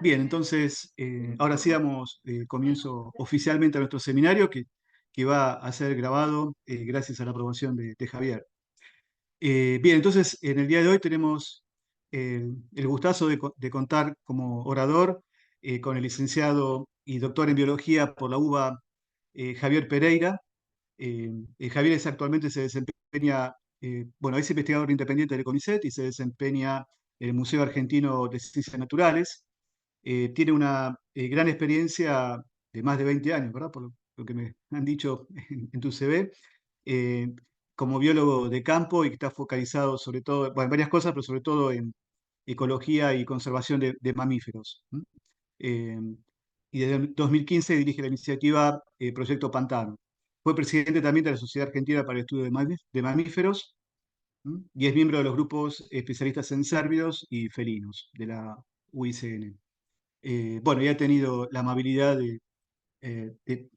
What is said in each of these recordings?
Bien, entonces, ahora sí damos comienzo oficialmente a nuestro seminario que va a ser grabado gracias a la aprobación de Javier. Bien, entonces, en el día de hoy tenemos el gustazo de contar como orador con el licenciado y doctor en biología por la UBA, Javier Pereira. Javier actualmente se desempeña, bueno, es investigador independiente del CONICET y se desempeña en el Museo Argentino de Ciencias Naturales. Tiene una gran experiencia de más de 20 años, ¿verdad? Por lo que me han dicho en tu CV, eh, como biólogo de campo y que está focalizado sobre todo, bueno, en varias cosas, pero sobre todo en ecología y conservación de mamíferos. ¿M? Eh, y desde el 2015 dirige la iniciativa Proyecto Pantano. Fue presidente también de la Sociedad Argentina para el Estudio de Mamíferos. ¿M? Y es miembro de los grupos especialistas en cérvidos y felinos de la UICN. Bueno, ya he tenido la amabilidad de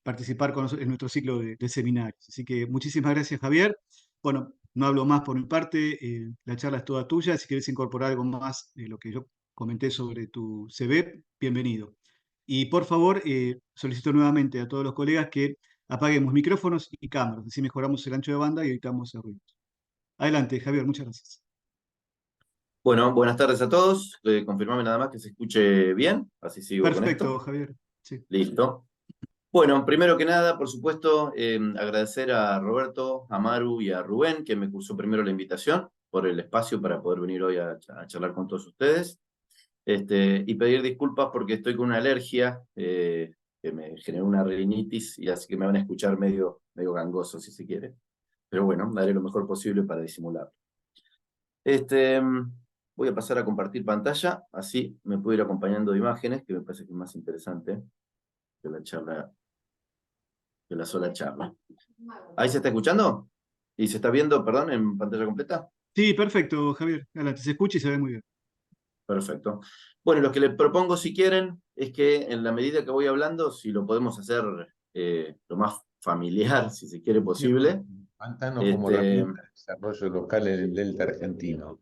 participar en nuestro ciclo de seminarios. Así que muchísimas gracias, Javier. Bueno, no hablo más por mi parte, la charla es toda tuya. Si quieres incorporar algo más de lo que yo comenté sobre tu CV, bienvenido. Y por favor, solicito nuevamente a todos los colegas que apaguemos micrófonos y cámaras, así mejoramos el ancho de banda y evitamos el ruido. Adelante, Javier, muchas gracias. Bueno, buenas tardes a todos. Confirmame nada más que se escuche bien, así sigo con Perfecto, esto. Javier. Sí. Listo. Bueno, primero que nada, por supuesto, agradecer a Roberto, a Maru y a Rubén, que me cursó primero la invitación por el espacio para poder venir hoy a charlar con todos ustedes. Y pedir disculpas porque estoy con una alergia que me generó una rinitis y así que me van a escuchar medio gangoso, si se quiere. Pero bueno, haré lo mejor posible para disimularlo. Voy a pasar a compartir pantalla, así me puedo ir acompañando de imágenes, que me parece que es más interesante que la charla, que la sola charla. ¿Ahí se está escuchando? ¿Y se está viendo, perdón, en pantalla completa? Sí, perfecto, Javier. Adelante, se escucha y se ve muy bien. Perfecto. Bueno, lo que les propongo, si quieren, es que en la medida que voy hablando, si lo podemos hacer lo más familiar, si se quiere, posible. Pantano como herramienta de desarrollo local en el delta argentino.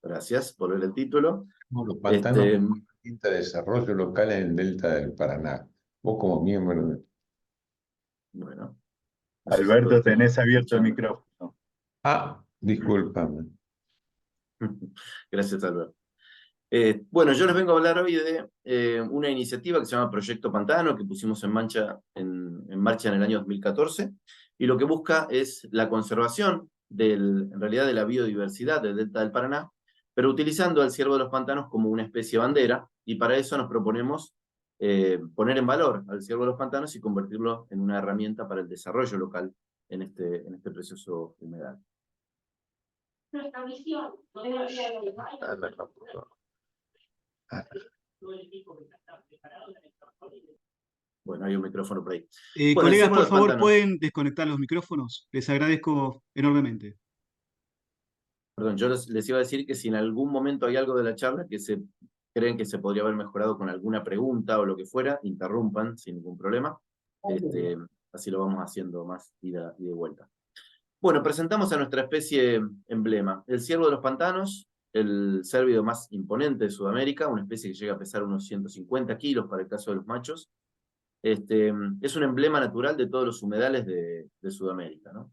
Gracias por ver el título. No, los pantanos como herramienta de desarrollo local en el delta del Paraná. Vos como miembro de... Bueno. Alberto, tenés abierto el micrófono. Ah, discúlpame. Gracias, Alberto. Bueno, yo les vengo a hablar hoy de una iniciativa que se llama Proyecto Pantano, que pusimos en marcha en el año 2014, y lo que busca es la conservación en realidad de la biodiversidad del delta del Paraná, pero utilizando al ciervo de los pantanos como una especie bandera, y para eso nos proponemos poner en valor al ciervo de los pantanos y convertirlo en una herramienta para el desarrollo local en este precioso humedal. Nuestra misión Bueno, hay un micrófono por ahí. Bueno, Colegas, por favor, ¿pueden desconectar los micrófonos? Les agradezco enormemente. Perdón, yo les iba a decir que si en algún momento hay algo de la charla que creen que se podría haber mejorado con alguna pregunta o lo que fuera, interrumpan sin ningún problema. Así lo vamos haciendo más ida y de vuelta. Bueno, presentamos a nuestra especie emblema, el ciervo de los pantanos, el cérvido más imponente de Sudamérica, una especie que llega a pesar unos 150 kilos para el caso de los machos. Es un emblema natural de todos los humedales de Sudamérica, ¿no?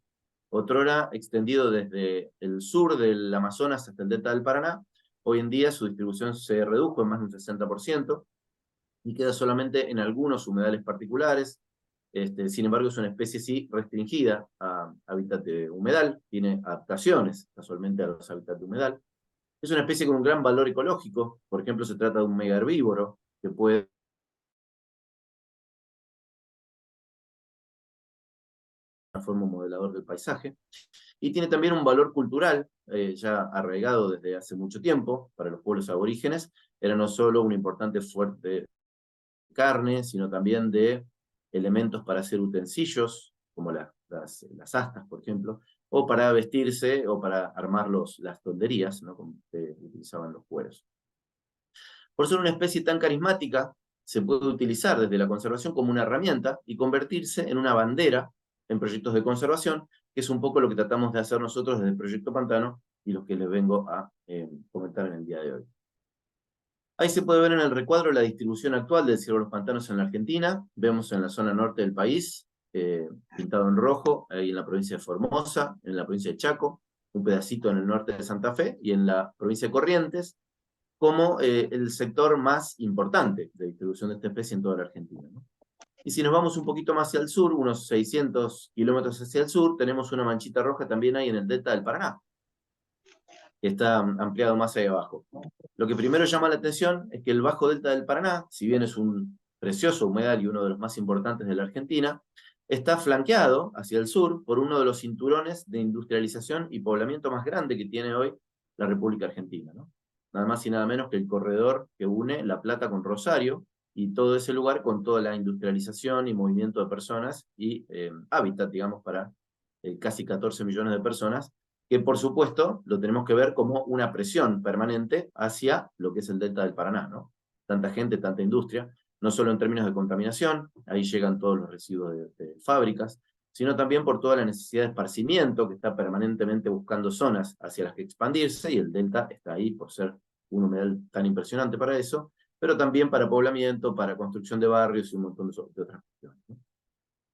Otrora extendido desde el sur del Amazonas hasta el delta del Paraná. Hoy en día su distribución se redujo en más de un 60% y queda solamente en algunos humedales particulares. Sin embargo, es una especie sí restringida a hábitat de humedal, tiene adaptaciones casualmente a los hábitats de humedal. Es una especie con un gran valor ecológico, por ejemplo, se trata de un mega herbívoro que puede forma un modelador del paisaje, y tiene también un valor cultural, ya arraigado desde hace mucho tiempo, para los pueblos aborígenes. Era no solo un importante fuente de carne, sino también de elementos para hacer utensilios, como las astas, por ejemplo, o para vestirse, o para armar las tonderías, ¿no? Como que utilizaban los cueros. Por ser una especie tan carismática, se puede utilizar desde la conservación como una herramienta y convertirse en una bandera en proyectos de conservación, que es un poco lo que tratamos de hacer nosotros desde el Proyecto Pantano, y los que les vengo a comentar en el día de hoy. Ahí se puede ver en el recuadro la distribución actual del ciervo de los pantanos en la Argentina. Vemos en la zona norte del país, pintado en rojo, ahí en la provincia de Formosa, en la provincia de Chaco, un pedacito en el norte de Santa Fe, y en la provincia de Corrientes, como el sector más importante de distribución de esta especie en toda la Argentina, ¿no? Y si nos vamos un poquito más hacia el sur, unos 600 kilómetros hacia el sur, tenemos una manchita roja también ahí en el delta del Paraná, que está ampliado más ahí abajo. Lo que primero llama la atención es que el bajo delta del Paraná, si bien es un precioso humedal y uno de los más importantes de la Argentina, está flanqueado hacia el sur por uno de los cinturones de industrialización y poblamiento más grande que tiene hoy la República Argentina, ¿no? Nada más y nada menos que el corredor que une La Plata con Rosario, y todo ese lugar con toda la industrialización y movimiento de personas y hábitat, digamos, para casi 14 millones de personas, que por supuesto lo tenemos que ver como una presión permanente hacia lo que es el delta del Paraná, ¿no? Tanta gente, tanta industria, no solo en términos de contaminación, ahí llegan todos los residuos de fábricas, sino también por toda la necesidad de esparcimiento, que está permanentemente buscando zonas hacia las que expandirse, y el delta está ahí por ser un humedal tan impresionante para eso, pero también para poblamiento, para construcción de barrios y un montón de otras cuestiones, ¿no?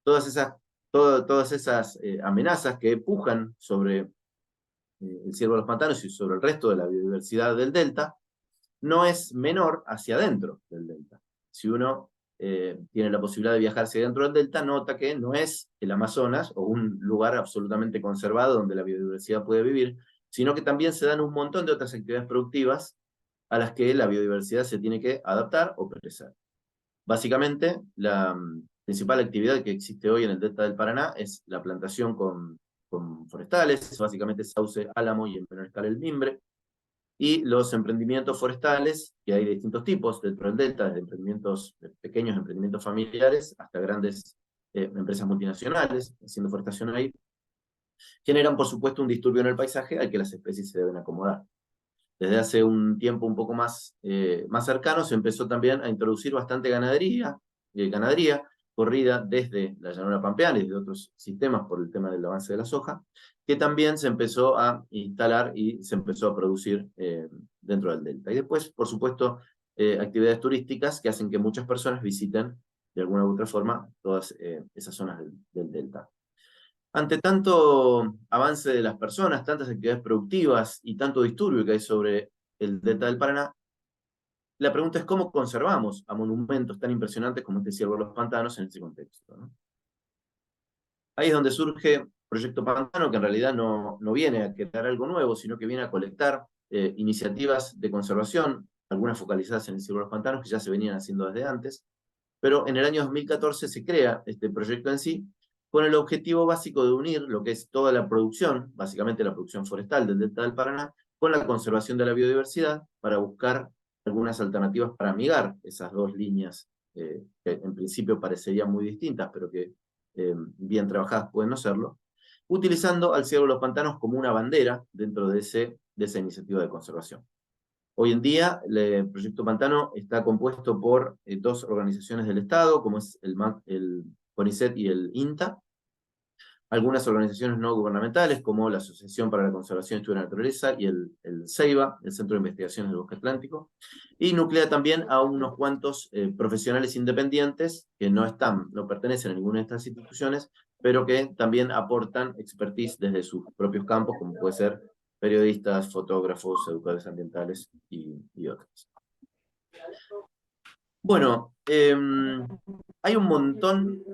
Todas esas amenazas que pujan sobre el ciervo de los pantanos y sobre el resto de la biodiversidad del delta, no es menor hacia adentro del delta. Si uno tiene la posibilidad de viajar hacia adentro del delta, nota que no es el Amazonas o un lugar absolutamente conservado donde la biodiversidad puede vivir, sino que también se dan un montón de otras actividades productivas a las que la biodiversidad se tiene que adaptar o presar. Básicamente, la principal actividad que existe hoy en el delta del Paraná es la plantación con forestales, básicamente sauce, álamo y en menor escala el mimbre, y los emprendimientos forestales, que hay de distintos tipos dentro del delta, desde emprendimientos, pequeños emprendimientos familiares hasta grandes empresas multinacionales haciendo forestación ahí, generan por supuesto un disturbio en el paisaje al que las especies se deben acomodar. Desde hace un tiempo un poco más cercano se empezó también a introducir bastante ganadería corrida desde la llanura pampeana y desde otros sistemas por el tema del avance de la soja, que también se empezó a instalar y se empezó a producir dentro del delta. Y después, por supuesto, actividades turísticas que hacen que muchas personas visiten de alguna u otra forma todas esas zonas del delta. Ante tanto avance de las personas, tantas actividades productivas y tanto disturbio que hay sobre el delta del Paraná, la pregunta es cómo conservamos a monumentos tan impresionantes como este ciervo de los pantanos en ese contexto, ¿no? Ahí es donde surge Proyecto Pantano, que en realidad no viene a crear algo nuevo, sino que viene a colectar iniciativas de conservación, algunas focalizadas en el ciervo de los pantanos, que ya se venían haciendo desde antes, pero en el año 2014 se crea este proyecto en sí, con el objetivo básico de unir lo que es toda la producción, básicamente la producción forestal del delta del Paraná, con la conservación de la biodiversidad, para buscar algunas alternativas para amigar esas dos líneas, que en principio parecerían muy distintas, pero que bien trabajadas pueden no serlo, utilizando al ciervo de los pantanos como una bandera dentro de esa iniciativa de conservación. Hoy en día, el Proyecto Pantano está compuesto por dos organizaciones del Estado, como es el CONICET y el INTA, algunas organizaciones no gubernamentales, como la Asociación para la Conservación y Estudio de la Naturaleza y el CEIBA, el Centro de Investigaciones del Bosque Atlántico, y nuclea también a unos cuantos profesionales independientes que no pertenecen a ninguna de estas instituciones, pero que también aportan expertise desde sus propios campos, como puede ser periodistas, fotógrafos, educadores ambientales y otros. Bueno, hay un montón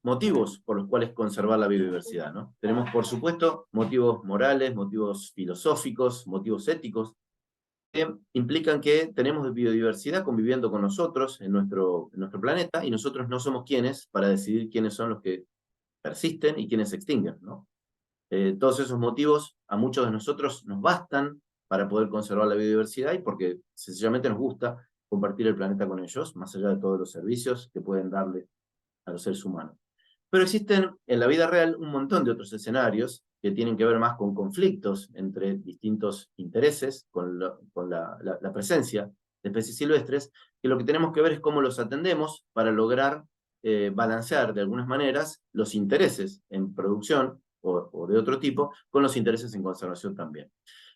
motivos por los cuales conservar la biodiversidad, ¿no? Tenemos, por supuesto, motivos morales, motivos filosóficos, motivos éticos, que implican que tenemos biodiversidad conviviendo con nosotros en nuestro planeta, y nosotros no somos quienes para decidir quiénes son los que persisten y quiénes se extinguen, ¿no? Todos esos motivos a muchos de nosotros nos bastan para poder conservar la biodiversidad, y porque sencillamente nos gusta compartir el planeta con ellos, más allá de todos los servicios que pueden darle a los seres humanos. Pero existen en la vida real un montón de otros escenarios que tienen que ver más con conflictos entre distintos intereses, con la presencia de especies silvestres, que lo que tenemos que ver es cómo los atendemos para lograr balancear de algunas maneras los intereses en producción o de otro tipo con los intereses en conservación también.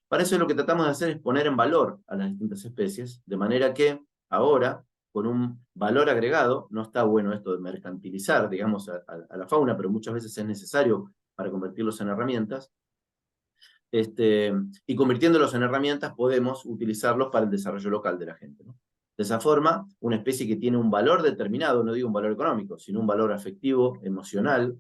Para eso lo que tratamos de hacer es poner en valor a las distintas especies, de manera que ahora, con un valor agregado, no está bueno esto de mercantilizar, digamos, a la fauna, pero muchas veces es necesario para convertirlos en herramientas, y convirtiéndolos en herramientas podemos utilizarlos para el desarrollo local de la gente, ¿no? De esa forma, una especie que tiene un valor determinado, no digo un valor económico, sino un valor afectivo, emocional,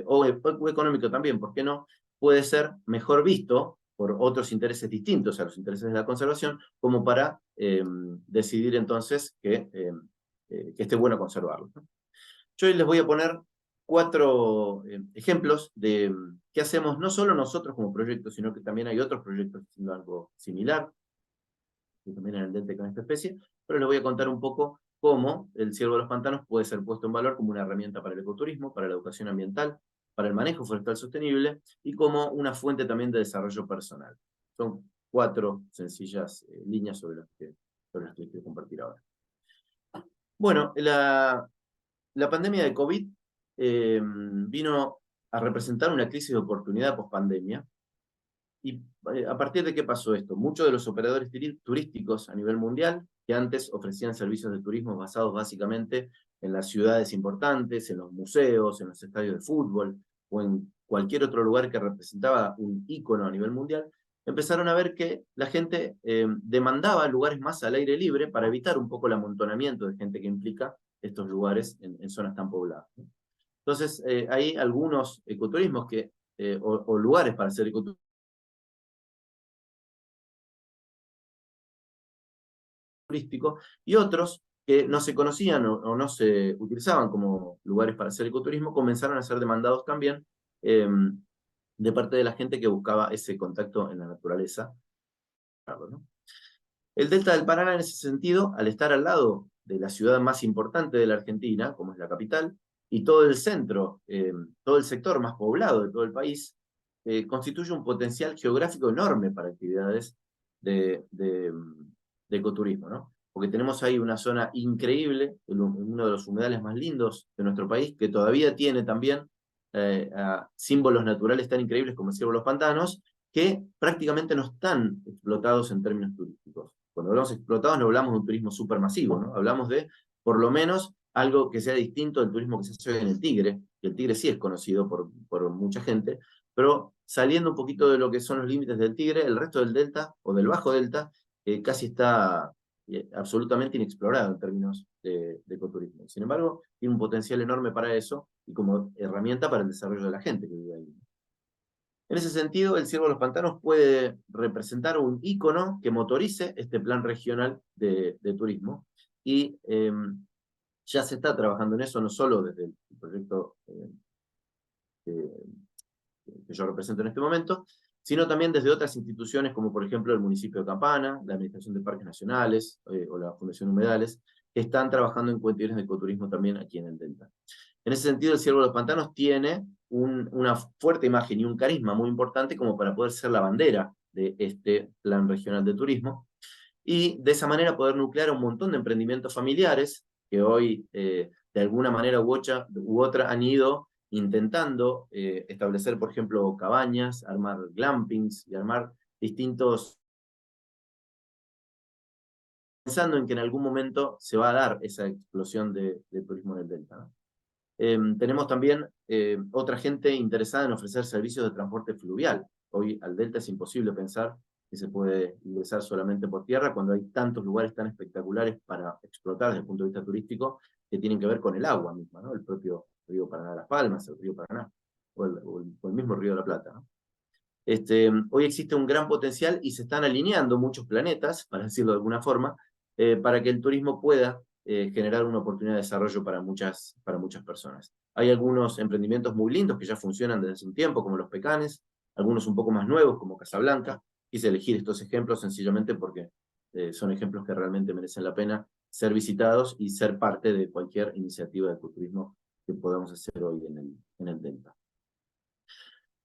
o económico también, ¿por qué no? Puede ser mejor visto por otros intereses distintos a los intereses de la conservación, como para decidir entonces que esté bueno conservarlo, ¿no? Yo hoy les voy a poner 4 ejemplos de qué hacemos no solo nosotros como proyecto, sino que también hay otros proyectos haciendo algo similar, que también en el delta con esta especie, pero les voy a contar un poco cómo el ciervo de los pantanos puede ser puesto en valor como una herramienta para el ecoturismo, para la educación ambiental, para el manejo forestal sostenible y como una fuente también de desarrollo personal. Son 4 sencillas líneas sobre las que quiero compartir ahora. Bueno, la pandemia de COVID vino a representar una crisis de oportunidad post-pandemia. ¿Y a partir de qué pasó esto? Muchos de los operadores turísticos a nivel mundial, que antes ofrecían servicios de turismo basados básicamente en las ciudades importantes, en los museos, en los estadios de fútbol, o en cualquier otro lugar que representaba un ícono a nivel mundial, empezaron a ver que la gente demandaba lugares más al aire libre para evitar un poco el amontonamiento de gente que implica estos lugares en zonas tan pobladas, ¿no? Entonces, hay algunos ecoturismos o lugares para hacer ecoturismo turístico, y otros que no se conocían o no se utilizaban como lugares para hacer ecoturismo, comenzaron a ser demandados también de parte de la gente que buscaba ese contacto en la naturaleza, ¿no? El Delta del Paraná, en ese sentido, al estar al lado de la ciudad más importante de la Argentina, como es la capital, y todo el centro, todo el sector más poblado de todo el país, constituye un potencial geográfico enorme para actividades de ecoturismo, ¿no? Porque tenemos ahí una zona increíble, uno de los humedales más lindos de nuestro país, que todavía tiene también símbolos naturales tan increíbles como el ciervo de los pantanos, que prácticamente no están explotados en términos turísticos. Cuando hablamos de explotados no hablamos de un turismo supermasivo, ¿no? Hablamos de, por lo menos, algo que sea distinto del turismo que se hace en el Tigre, que el Tigre sí es conocido por mucha gente, pero saliendo un poquito de lo que son los límites del Tigre, el resto del delta, o del bajo delta, casi está absolutamente inexplorado en términos de ecoturismo. Sin embargo, tiene un potencial enorme para eso, y como herramienta para el desarrollo de la gente que vive ahí. En ese sentido, el ciervo de los pantanos puede representar un ícono que motorice este plan regional de turismo, y ya se está trabajando en eso, no solo desde el proyecto que yo represento en este momento, sino también desde otras instituciones como por ejemplo el municipio de Campana, la Administración de Parques Nacionales o la Fundación Humedales, que están trabajando en cuestiones de ecoturismo también aquí en el Delta. En ese sentido, el ciervo de los pantanos tiene una fuerte imagen y un carisma muy importante como para poder ser la bandera de este plan regional de turismo, y de esa manera poder nuclear un montón de emprendimientos familiares que hoy de alguna manera u otra han ido intentando establecer, por ejemplo, cabañas, armar glampings y armar distintos, pensando en que en algún momento se va a dar esa explosión de turismo en el Delta, ¿no? Tenemos también otra gente interesada en ofrecer servicios de transporte fluvial. Hoy al Delta es imposible pensar que se puede ingresar solamente por tierra cuando hay tantos lugares tan espectaculares para explotar desde el punto de vista turístico que tienen que ver con el agua misma, ¿no? El propio río Paraná de Las Palmas, el río Paraná, o el mismo río de la Plata, ¿no? Hoy existe un gran potencial y se están alineando muchos planetas, para decirlo de alguna forma, para que el turismo pueda generar una oportunidad de desarrollo para muchas personas. Hay algunos emprendimientos muy lindos que ya funcionan desde hace un tiempo, como los Pecanes, algunos un poco más nuevos, como Casablanca. Quise elegir estos ejemplos sencillamente porque son ejemplos que realmente merecen la pena ser visitados y ser parte de cualquier iniciativa de ecoturismo que podamos hacer hoy en el Delta.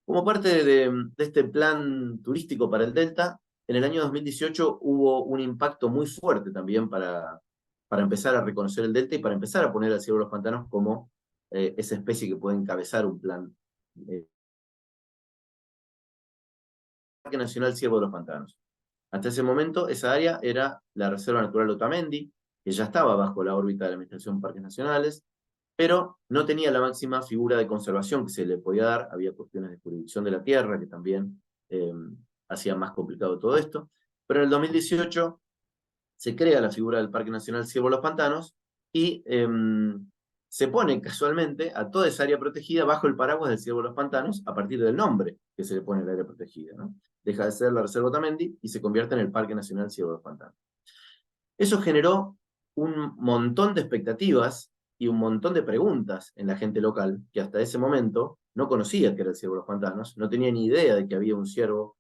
Como parte de este plan turístico para el Delta, en el año 2018 hubo un impacto muy fuerte también para para empezar a reconocer el delta y para empezar a poner al ciervo de los pantanos como esa especie que puede encabezar un plan. Parque Nacional Ciervo de los Pantanos. Hasta ese momento, esa área era la Reserva Natural Otamendi, que ya estaba bajo la órbita de la Administración de Parques Nacionales, pero no tenía la máxima figura de conservación que se le podía dar. Había cuestiones de jurisdicción de la tierra que también hacían más complicado todo esto. Pero en el 2018 se crea la figura del Parque Nacional Ciervo de los Pantanos y se pone casualmente a toda esa área protegida bajo el paraguas del Ciervo de los Pantanos a partir del nombre que se le pone al área protegida, ¿no? Deja de ser la Reserva Otamendi y se convierte en el Parque Nacional Ciervo de los Pantanos. Eso generó un montón de expectativas y un montón de preguntas en la gente local, que hasta ese momento no conocía que era el Ciervo de los Pantanos, no tenía ni idea de que había un ciervo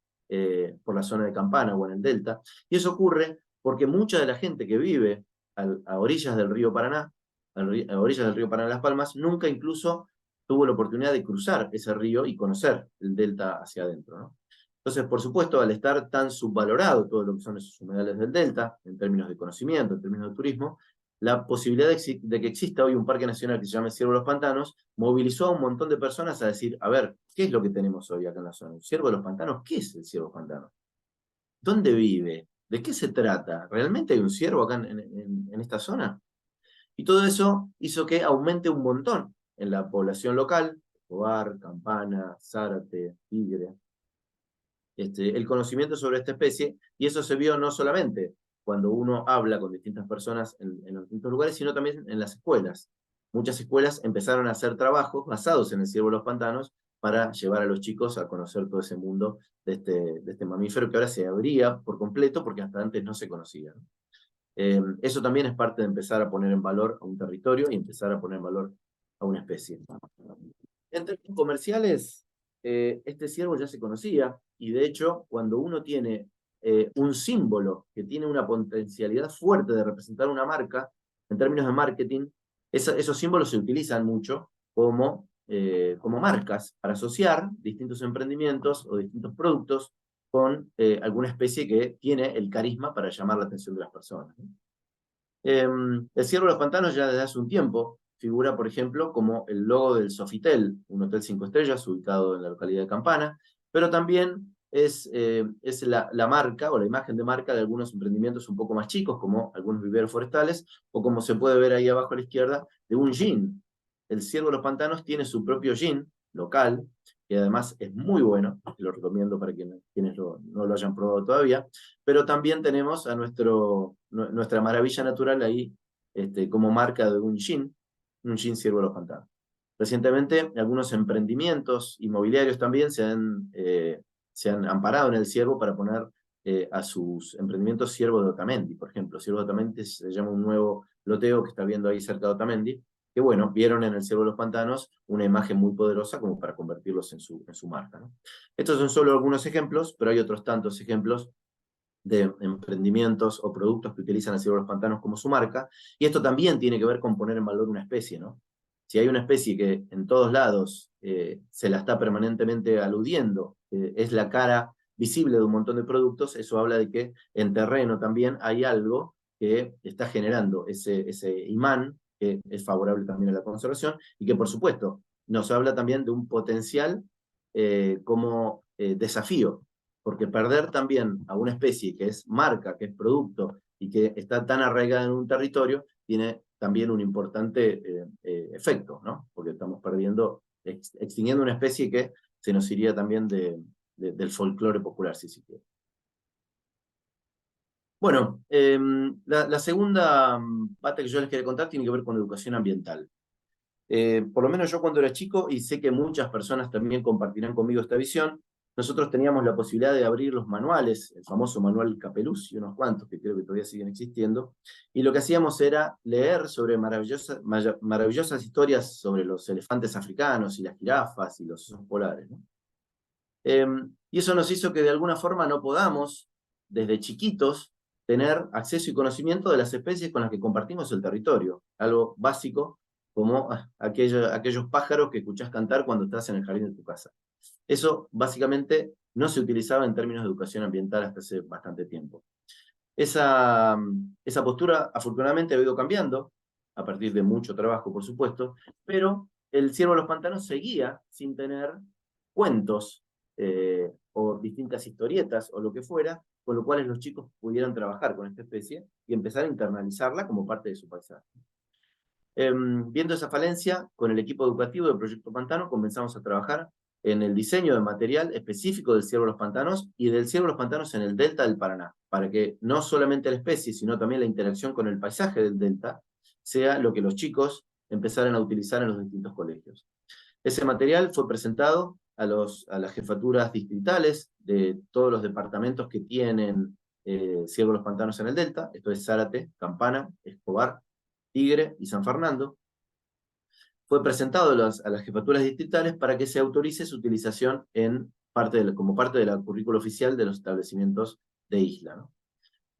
por la zona de Campana o en el Delta, y eso ocurre porque mucha de la gente que vive a orillas del río Paraná, a orillas del río Paraná Las Palmas, nunca incluso tuvo la oportunidad de cruzar ese río y conocer el Delta hacia adentro, ¿no? Entonces, por supuesto, al estar tan subvalorado todo lo que son esos humedales del Delta, en términos de conocimiento, en términos de turismo, la posibilidad de que exista hoy un parque nacional que se llame Ciervo de los Pantanos movilizó a un montón de personas a decir, a ver, ¿qué es lo que tenemos hoy acá en la zona? ¿Un ciervo de los pantanos? ¿Qué es el ciervo de los pantanos? ¿Dónde vive? ¿De qué se trata? ¿Realmente hay un ciervo acá en esta zona? Y todo eso hizo que aumente un montón en la población local, Escobar, Campana, Zárate, Tigre, el conocimiento sobre esta especie, y eso se vio no solamente cuando uno habla con distintas personas en los distintos lugares, sino también en las escuelas. Muchas escuelas empezaron a hacer trabajos basados en el ciervo de los pantanos para llevar a los chicos a conocer todo ese mundo de este mamífero que ahora se abría por completo porque hasta antes no se conocía, ¿no? Eso también es parte de empezar a poner en valor a un territorio y empezar a poner en valor a una especie. En términos comerciales, este ciervo ya se conocía, y de hecho, cuando uno tiene un símbolo que tiene una potencialidad fuerte de representar una marca, en términos de marketing, esos símbolos se utilizan mucho como marcas para asociar distintos emprendimientos o distintos productos con alguna especie que tiene el carisma para llamar la atención de las personas, ¿no? El Ciervo de los Pantanos ya desde hace un tiempo figura, por ejemplo, como el logo del Sofitel, un hotel 5 estrellas ubicado en la localidad de Campana, pero también es la marca o la imagen de marca de algunos emprendimientos un poco más chicos, como algunos viveros forestales, o como se puede ver ahí abajo a la izquierda, de un gin. El Ciervo de los Pantanos tiene su propio gin local, que además es muy bueno, lo recomiendo para quienes no lo hayan probado todavía, pero también tenemos a nuestra maravilla natural ahí como marca de un gin Ciervo de los Pantanos. Recientemente, algunos emprendimientos inmobiliarios también se han amparado en el ciervo para poner a sus emprendimientos Ciervo de Otamendi, por ejemplo. Ciervo de Otamendi se llama un nuevo loteo que está viendo ahí cerca de Otamendi, que bueno, vieron en el Ciervo de los Pantanos una imagen muy poderosa como para convertirlos en su marca, ¿no? Estos son solo algunos ejemplos, pero hay otros tantos ejemplos de emprendimientos o productos que utilizan el Ciervo de los Pantanos como su marca, y esto también tiene que ver con poner en valor una especie, ¿no? Si hay una especie que en todos lados se la está permanentemente aludiendo, es la cara visible de un montón de productos, eso habla de que en terreno también hay algo que está generando ese imán que es favorable también a la conservación, y que por supuesto nos habla también de un potencial como desafío, porque perder también a una especie que es marca, que es producto, y que está tan arraigada en un territorio, tiene también un importante efecto, ¿no? Porque estamos extinguiendo una especie que se nos iría también del folclore popular, si se quiere. Bueno, la segunda pata que yo les quería contar tiene que ver con educación ambiental. Por lo menos yo cuando era chico, y sé que muchas personas también compartirán conmigo esta visión, nosotros teníamos la posibilidad de abrir los manuales, el famoso manual Capeluz y unos cuantos que creo que todavía siguen existiendo, y lo que hacíamos era leer sobre maravillosas historias sobre los elefantes africanos y las jirafas y los osos polares, ¿no? Y eso nos hizo que de alguna forma no podamos, desde chiquitos, tener acceso y conocimiento de las especies con las que compartimos el territorio, algo básico como aquellos pájaros que escuchás cantar cuando estás en el jardín de tu casa. Eso básicamente no se utilizaba en términos de educación ambiental hasta hace bastante tiempo. Esa postura afortunadamente ha ido cambiando, a partir de mucho trabajo, por supuesto, pero el Ciervo de los Pantanos seguía sin tener cuentos o distintas historietas o lo que fuera, con lo cual los chicos pudieran trabajar con esta especie y empezar a internalizarla como parte de su paisaje. Viendo esa falencia, con el equipo educativo del Proyecto Pantano comenzamos a trabajar en el diseño de material específico del ciervo de los pantanos y del ciervo de los pantanos en el delta del Paraná, para que no solamente la especie, sino también la interacción con el paisaje del delta sea lo que los chicos empezaran a utilizar en los distintos colegios. Ese material fue presentado a las jefaturas distritales de todos los departamentos que tienen ciervo de los pantanos en el delta, esto es Zárate, Campana, Escobar, Tigre y San Fernando. Fue presentado a las jefaturas distritales para que se autorice su utilización como parte de la currícula oficial de los establecimientos de isla, ¿no?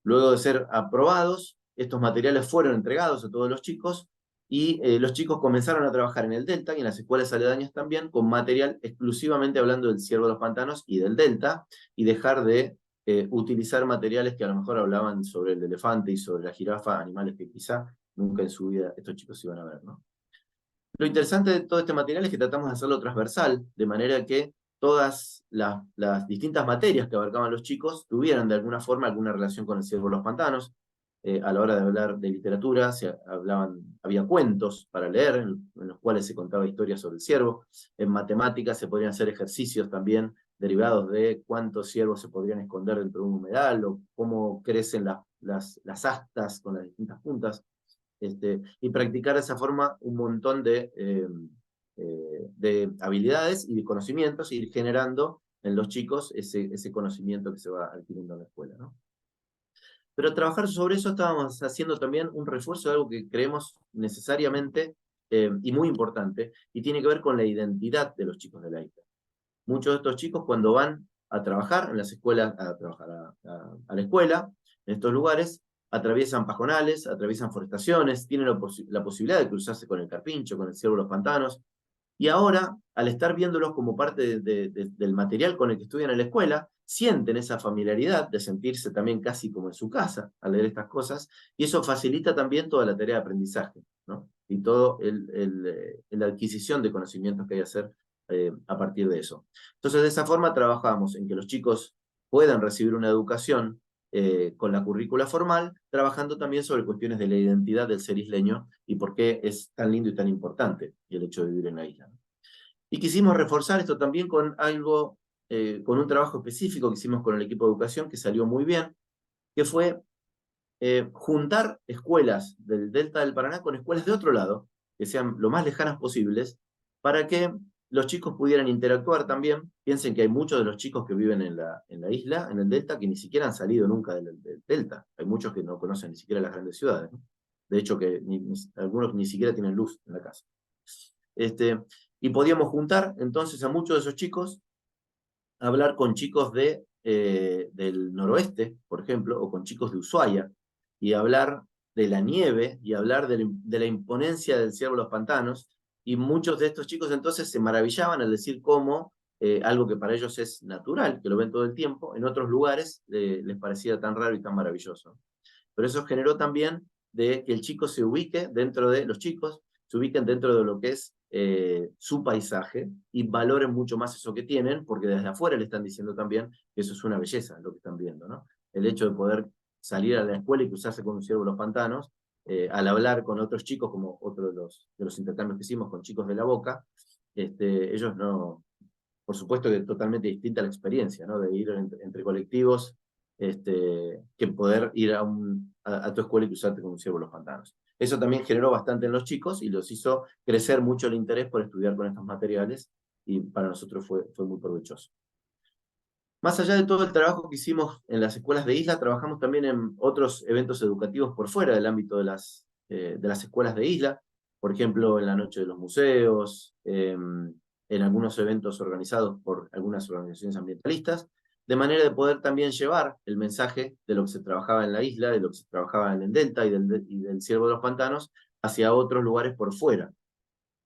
Luego de ser aprobados, estos materiales fueron entregados a todos los chicos y los chicos comenzaron a trabajar en el Delta y en las escuelas aledañas también con material exclusivamente hablando del ciervo de los pantanos y del Delta, y dejar de utilizar materiales que a lo mejor hablaban sobre el elefante y sobre la jirafa, animales que quizá nunca en su vida estos chicos iban a ver, ¿no? Lo interesante de todo este material es que tratamos de hacerlo transversal, de manera que todas las distintas materias que abarcaban los chicos tuvieran de alguna forma alguna relación con el ciervo de los pantanos. A la hora de hablar de literatura, había cuentos para leer, en los cuales se contaba historias sobre el ciervo. En matemáticas se podrían hacer ejercicios también derivados de cuántos ciervos se podrían esconder dentro de un humedal, o cómo crecen las astas con las distintas puntas. Y practicar de esa forma un montón de habilidades y de conocimientos, y ir generando en los chicos ese conocimiento que se va adquiriendo en la escuela, ¿no? Pero al trabajar sobre eso estábamos haciendo también un refuerzo de algo que creemos necesariamente y muy importante, y tiene que ver con la identidad de los chicos de la isla. Muchos de estos chicos, cuando van a trabajar en las escuelas, a la escuela, en estos lugares, atraviesan pajonales, atraviesan forestaciones, tienen la posibilidad de cruzarse con el carpincho, con el ciervo de los pantanos, y ahora, al estar viéndolos como parte del material con el que estudian en la escuela, sienten esa familiaridad de sentirse también casi como en su casa al leer estas cosas, y eso facilita también toda la tarea de aprendizaje, ¿no? Y toda la adquisición de conocimientos que hay que hacer a partir de eso. Entonces, de esa forma trabajamos en que los chicos puedan recibir una educación con la currícula formal, trabajando también sobre cuestiones de la identidad del ser isleño y por qué es tan lindo y tan importante el hecho de vivir en la isla. Y quisimos reforzar esto también con algo, con un trabajo específico que hicimos con el equipo de educación, que salió muy bien, que fue juntar escuelas del Delta del Paraná con escuelas de otro lado, que sean lo más lejanas posibles, para que los chicos pudieran interactuar también. Piensen que hay muchos de los chicos que viven en la isla, en el Delta, que ni siquiera han salido nunca del Delta. Hay muchos que no conocen ni siquiera las grandes ciudades, ¿no? De hecho, que algunos ni siquiera tienen luz en la casa. Y podíamos juntar entonces a muchos de esos chicos, hablar con chicos del noroeste, por ejemplo, o con chicos de Ushuaia, y hablar de la nieve, y hablar de la imponencia del ciervo de los pantanos, y muchos de estos chicos entonces se maravillaban al decir cómo algo que para ellos es natural, que lo ven todo el tiempo, en otros lugares les parecía tan raro y tan maravilloso. Pero eso generó también de que el chico se ubique dentro de, los chicos se ubiquen dentro de lo que es su paisaje, y valoren mucho más eso que tienen, porque desde afuera le están diciendo también que eso es una belleza lo que están viendo, ¿no? El hecho de poder salir a la escuela y cruzarse con un ciervo de los pantanos, al hablar con otros chicos, como otro de los intercambios que hicimos con chicos de La Boca, ellos no, por supuesto que es totalmente distinta la experiencia, ¿no? De ir entre colectivos, que poder ir a tu escuela y cruzarte con un ciervo de los pantanos. Eso también generó bastante en los chicos y los hizo crecer mucho el interés por estudiar con estos materiales, y para nosotros fue muy provechoso. Más allá de todo el trabajo que hicimos en las escuelas de isla, trabajamos también en otros eventos educativos por fuera del ámbito de las escuelas de isla, por ejemplo, en la Noche de los Museos, en algunos eventos organizados por algunas organizaciones ambientalistas, de manera de poder también llevar el mensaje de lo que se trabajaba en la isla, de lo que se trabajaba en el Delta y del ciervo de los pantanos, hacia otros lugares por fuera.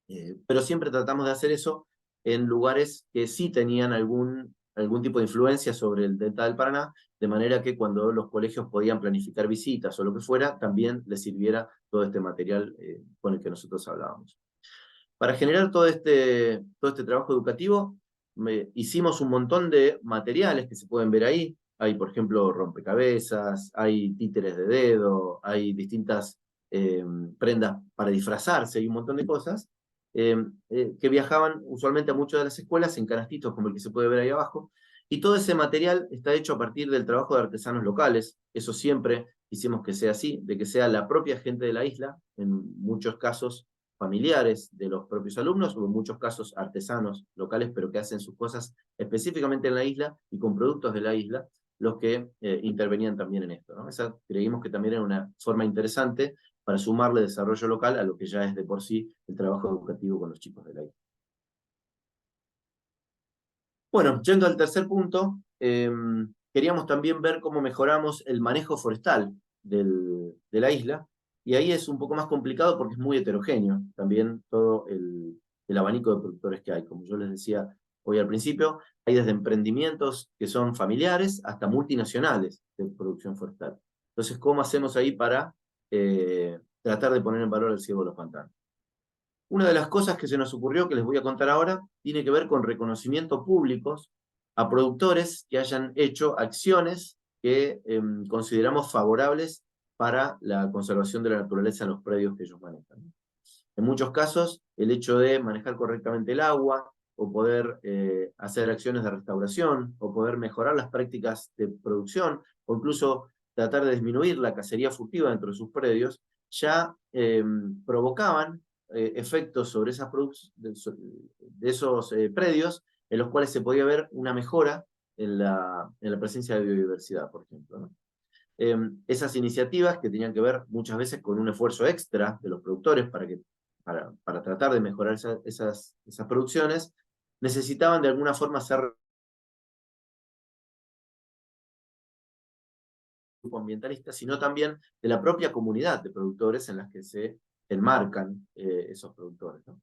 Pero siempre tratamos de hacer eso en lugares que sí tenían algún tipo de influencia sobre el delta del Paraná, de manera que cuando los colegios podían planificar visitas o lo que fuera, también les sirviera todo este material con el que nosotros hablábamos. Para generar todo este trabajo educativo, hicimos un montón de materiales que se pueden ver ahí. Hay, por ejemplo, rompecabezas, hay títeres de dedo, hay distintas prendas para disfrazarse, hay un montón de cosas que viajaban usualmente a muchas de las escuelas en canastitos, como el que se puede ver ahí abajo. Y todo ese material está hecho a partir del trabajo de artesanos locales. Eso siempre hicimos que sea así, de que sea la propia gente de la isla, en muchos casos familiares de los propios alumnos, o en muchos casos artesanos locales, pero que hacen sus cosas específicamente en la isla y con productos de la isla, los que intervenían también en esto, ¿no? Esa creímos que también era una forma interesante para sumarle desarrollo local a lo que ya es de por sí el trabajo educativo con los chicos de la isla. Bueno, yendo al tercer punto, queríamos también ver cómo mejoramos el manejo forestal de la isla, y ahí es un poco más complicado porque es muy heterogéneo también todo el abanico de productores que hay. Como yo les decía hoy al principio, hay desde emprendimientos que son familiares hasta multinacionales de producción forestal. Entonces, ¿cómo hacemos ahí para tratar de poner en valor el ciervo de los pantanos? Una de las cosas que se nos ocurrió, que les voy a contar ahora, tiene que ver con reconocimientos públicos a productores que hayan hecho acciones que consideramos favorables para la conservación de la naturaleza en los predios que ellos manejan. En muchos casos, el hecho de manejar correctamente el agua, o poder hacer acciones de restauración, o poder mejorar las prácticas de producción, o incluso tratar de disminuir la cacería furtiva dentro de sus predios, ya provocaban efectos sobre esas de esos predios, en los cuales se podía ver una mejora en la presencia de biodiversidad, por ejemplo, ¿no? Esas iniciativas que tenían que ver muchas veces con un esfuerzo extra de los productores para tratar de mejorar esas producciones, necesitaban de alguna forma ser ambientalistas, sino también de la propia comunidad de productores en las que se enmarcan esos productores, ¿no?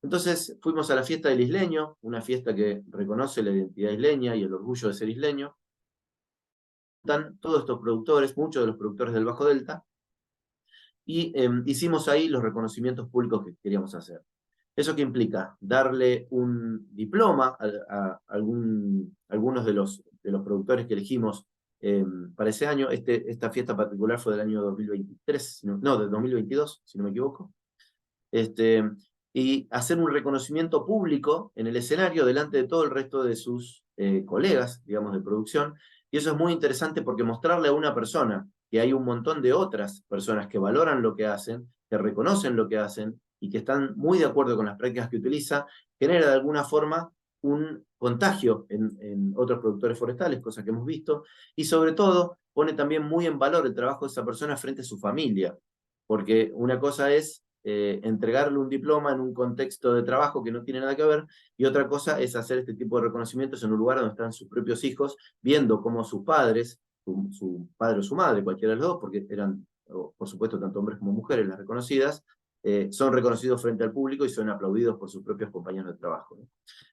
Entonces fuimos a la fiesta del isleño, una fiesta que reconoce la identidad isleña y el orgullo de ser isleño. Están todos estos productores, muchos de los productores del Bajo Delta, y hicimos ahí los reconocimientos públicos que queríamos hacer. ¿Eso qué implica? Darle un diploma a algunos de los productores que elegimos para ese año. Esta fiesta particular fue del año 2023, no, del 2022, si no me equivoco. Y hacer un reconocimiento público en el escenario delante de todo el resto de sus colegas, digamos, de producción. Y eso es muy interesante porque mostrarle a una persona que hay un montón de otras personas que valoran lo que hacen, que reconocen lo que hacen y que están muy de acuerdo con las prácticas que utiliza, genera de alguna forma un contagio en otros productores forestales, cosa que hemos visto, y sobre todo pone también muy en valor el trabajo de esa persona frente a su familia, porque una cosa es entregarle un diploma en un contexto de trabajo que no tiene nada que ver, y otra cosa es hacer este tipo de reconocimientos en un lugar donde están sus propios hijos, viendo cómo sus padres, su padre o su madre, cualquiera de los dos, porque eran, por supuesto, tanto hombres como mujeres las reconocidas, son reconocidos frente al público y son aplaudidos por sus propios compañeros de trabajo, ¿no?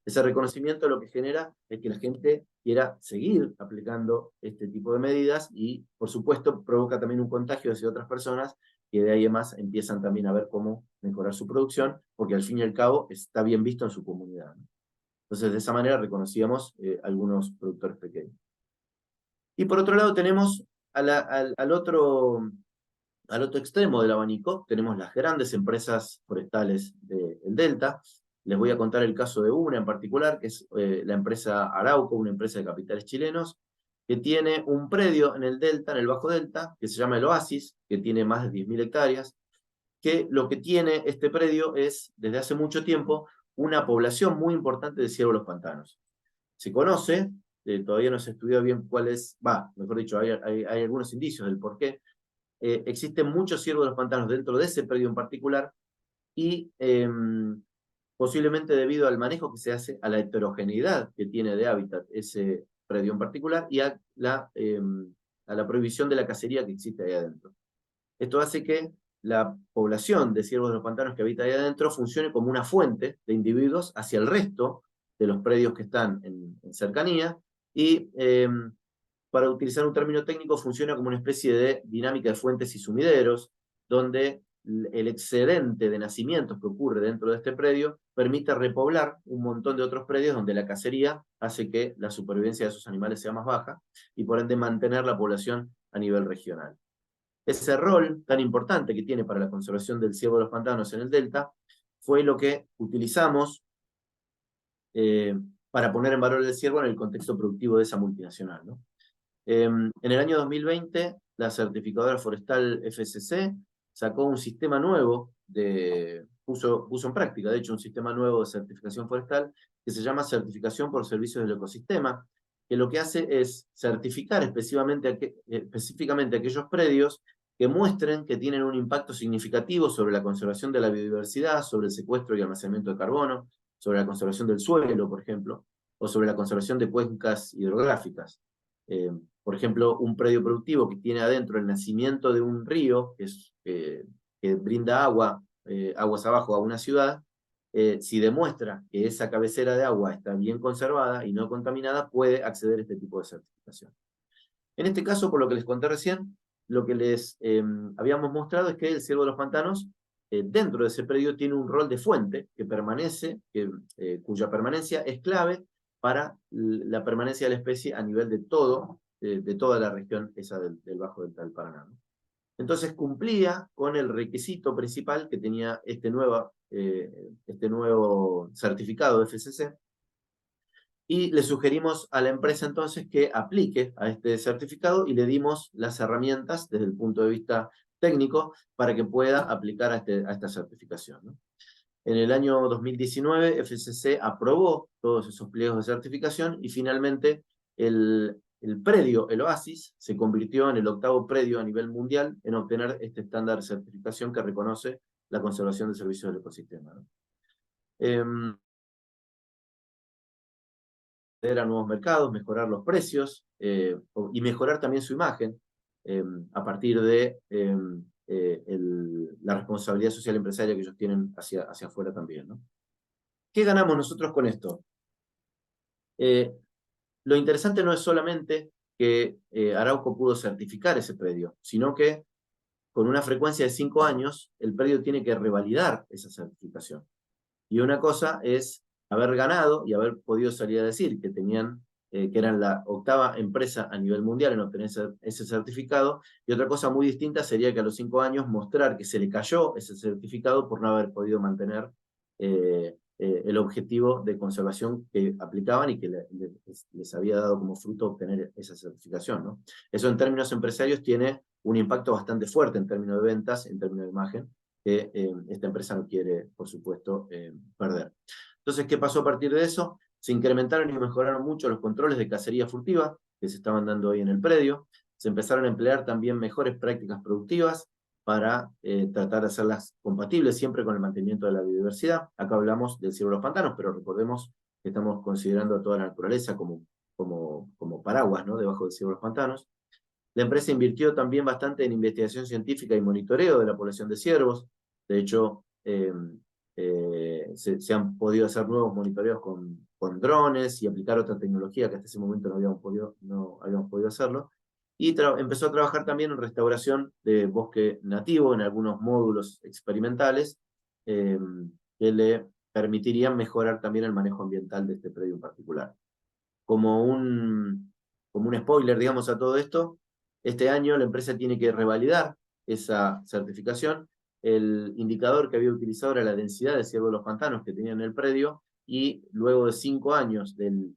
Ese reconocimiento lo que genera es que la gente quiera seguir aplicando este tipo de medidas y, por supuesto, provoca también un contagio hacia otras personas que de ahí en más empiezan también a ver cómo mejorar su producción, porque al fin y al cabo está bien visto en su comunidad, ¿no? Entonces, de esa manera reconocíamos algunos productores pequeños. Y por otro lado tenemos al otro extremo del abanico, tenemos las grandes empresas forestales del Delta. Les voy a contar el caso de una en particular, que es la empresa Arauco, una empresa de capitales chilenos, que tiene un predio en el Delta, en el Bajo Delta, que se llama el Oasis, que tiene más de 10.000 hectáreas, que lo que tiene este predio es, desde hace mucho tiempo, una población muy importante de ciervos de los pantanos. Se conoce, todavía no se estudió bien cuál es, mejor dicho, hay algunos indicios del por qué. Existen muchos ciervos de los pantanos dentro de ese predio en particular, y posiblemente debido al manejo que se hace, a la heterogeneidad que tiene de hábitat ese predio en particular, y a la prohibición de la cacería que existe ahí adentro. Esto hace que la población de ciervos de los pantanos que habita ahí adentro funcione como una fuente de individuos hacia el resto de los predios que están en cercanía, y para utilizar un término técnico, funciona como una especie de dinámica de fuentes y sumideros, donde el excedente de nacimientos que ocurre dentro de este predio permite repoblar un montón de otros predios donde la cacería hace que la supervivencia de esos animales sea más baja y por ende mantener la población a nivel regional. Ese rol tan importante que tiene para la conservación del ciervo de los pantanos en el delta fue lo que utilizamos para poner en valor el ciervo en el contexto productivo de esa multinacional, ¿no? En el año 2020, la certificadora forestal FSC sacó un sistema nuevo, puso en práctica, de hecho, un sistema nuevo de certificación forestal que se llama Certificación por Servicios del Ecosistema, que lo que hace es certificar específicamente aquellos predios que muestren que tienen un impacto significativo sobre la conservación de la biodiversidad, sobre el secuestro y almacenamiento de carbono, sobre la conservación del suelo, por ejemplo, o sobre la conservación de cuencas hidrográficas. Por ejemplo, un predio productivo que tiene adentro el nacimiento de un río que brinda aguas abajo a una ciudad, si demuestra que esa cabecera de agua está bien conservada y no contaminada, puede acceder a este tipo de certificación. En este caso, por lo que les conté recién, lo que les habíamos mostrado es que el ciervo de los pantanos, dentro de ese predio, tiene un rol de fuente que permanece, cuya permanencia es clave para la permanencia de la especie a nivel de toda la región esa del Bajo Delta del Paraná, ¿no? Entonces cumplía con el requisito principal que tenía este nuevo certificado de FSC, y le sugerimos a la empresa entonces que aplique a este certificado y le dimos las herramientas desde el punto de vista técnico para que pueda aplicar a esta certificación, ¿no? En el año 2019, FSC aprobó todos esos pliegos de certificación y finalmente el predio, el Oasis, se convirtió en el 8º predio a nivel mundial en obtener este estándar de certificación que reconoce la conservación de servicios del ecosistema, ¿no? Acceder a nuevos mercados, mejorar los precios y mejorar también su imagen a partir de la responsabilidad social empresaria que ellos tienen hacia afuera también, ¿no? ¿Qué ganamos nosotros con esto? Lo interesante no es solamente que Arauco pudo certificar ese predio, sino que con una frecuencia de 5 años, el predio tiene que revalidar esa certificación. Y una cosa es haber ganado y haber podido salir a decir que eran la 8ª empresa a nivel mundial en obtener ese certificado, y otra cosa muy distinta sería que a los 5 años mostrar que se le cayó ese certificado por no haber podido mantener el objetivo de conservación que aplicaban y que les había dado como fruto obtener esa certificación, ¿no? Eso en términos empresarios tiene un impacto bastante fuerte en términos de ventas, en términos de imagen, que esta empresa no quiere, por supuesto, perder. Entonces, ¿qué pasó a partir de eso? Se incrementaron y mejoraron mucho los controles de cacería furtiva que se estaban dando hoy en el predio. Se empezaron a emplear también mejores prácticas productivas para tratar de hacerlas compatibles siempre con el mantenimiento de la biodiversidad. Acá hablamos del ciervo de los pantanos, pero recordemos que estamos considerando a toda la naturaleza como paraguas, ¿no?, debajo del ciervo de los pantanos. La empresa invirtió también bastante en investigación científica y monitoreo de la población de ciervos. De hecho, se han podido hacer nuevos monitoreos con drones y aplicar otra tecnología que hasta ese momento no habíamos podido hacerlo. Y empezó a trabajar también en restauración de bosque nativo en algunos módulos experimentales que le permitirían mejorar también el manejo ambiental de este predio en particular. Como un spoiler, digamos, a todo esto, este año la empresa tiene que revalidar esa certificación. El indicador que había utilizado era la densidad de ciervo de los pantanos que tenía en el predio, y luego de 5 años de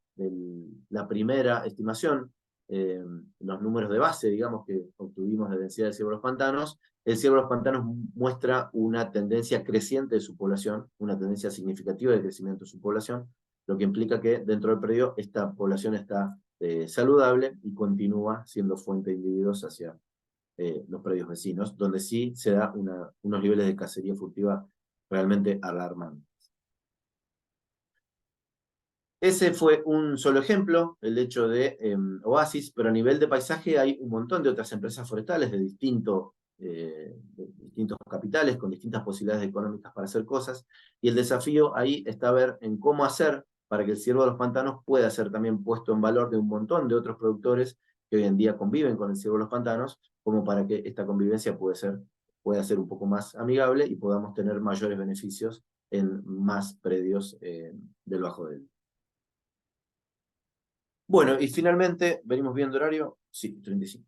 la primera estimación, los números de base, digamos, que obtuvimos de densidad de ciervo de los pantanos, el ciervo de los pantanos muestra una tendencia creciente de su población, una tendencia significativa de crecimiento de su población, lo que implica que dentro del predio esta población está saludable y continúa siendo fuente de individuos hacia los predios vecinos, donde sí se da unos niveles de cacería furtiva realmente alarmantes. Ese fue un solo ejemplo, el hecho de Oasis, pero a nivel de paisaje hay un montón de otras empresas forestales de distintos capitales, con distintas posibilidades económicas para hacer cosas, y el desafío ahí está ver en cómo hacer para que el Ciervo de los Pantanos pueda ser también puesto en valor de un montón de otros productores que hoy en día conviven con el Ciervo de los Pantanos, como para que esta convivencia pueda ser un poco más amigable y podamos tener mayores beneficios en más predios del Bajo Delta. Bueno, y finalmente, venimos viendo horario, sí, 35.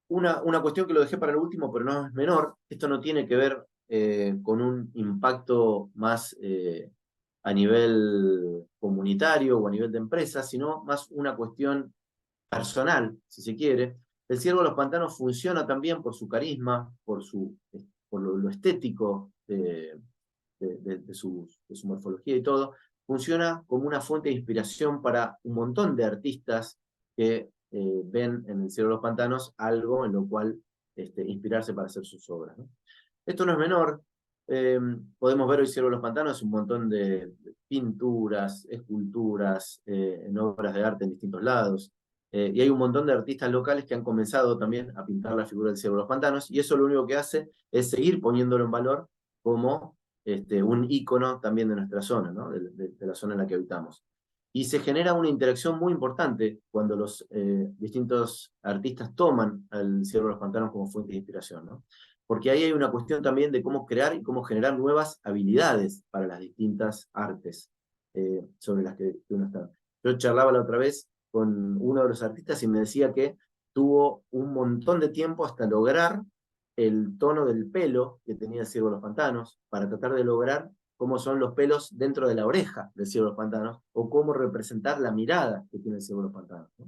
Una cuestión que lo dejé para el último, pero no es menor, esto no tiene que ver con un impacto más a nivel comunitario o a nivel de empresa, sino más una cuestión personal, si se quiere. El Ciervo de los Pantanos funciona también por su carisma, por lo estético de su morfología y todo, funciona como una fuente de inspiración para un montón de artistas que ven en el Ciervo de los Pantanos algo en lo cual inspirarse para hacer sus obras, ¿no? Esto no es menor. Podemos ver hoy Ciervo de los Pantanos un montón de pinturas, esculturas, en obras de arte en distintos lados. Y hay un montón de artistas locales que han comenzado también a pintar la figura del Ciervo de los Pantanos, y eso lo único que hace es seguir poniéndolo en valor como un ícono también de nuestra zona, ¿no? de la zona en la que habitamos. Y se genera una interacción muy importante cuando los distintos artistas toman al Ciervo de los Pantanos como fuente de inspiración, ¿no? Porque ahí hay una cuestión también de cómo crear y cómo generar nuevas habilidades para las distintas artes sobre las que uno está. Yo charlaba la otra vez con uno de los artistas y me decía que tuvo un montón de tiempo hasta lograr el tono del pelo que tenía el Ciervo de los Pantanos, para tratar de lograr cómo son los pelos dentro de la oreja del Ciervo de los Pantanos, o cómo representar la mirada que tiene el Ciervo de los Pantanos, ¿no?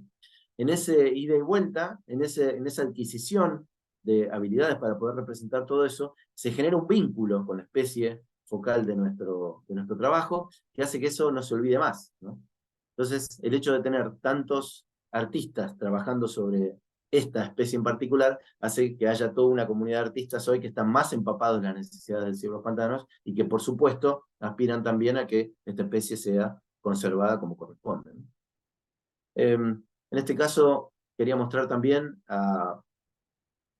En ese ida y vuelta, en esa adquisición de habilidades para poder representar todo eso, se genera un vínculo con la especie focal de nuestro trabajo, que hace que eso no se olvide más, ¿no? Entonces, el hecho de tener tantos artistas trabajando sobre esta especie en particular hace que haya toda una comunidad de artistas hoy que están más empapados en las necesidades del Ciervo de los Pantanos y que, por supuesto, aspiran también a que esta especie sea conservada como corresponde, ¿no? En este caso, quería mostrar también a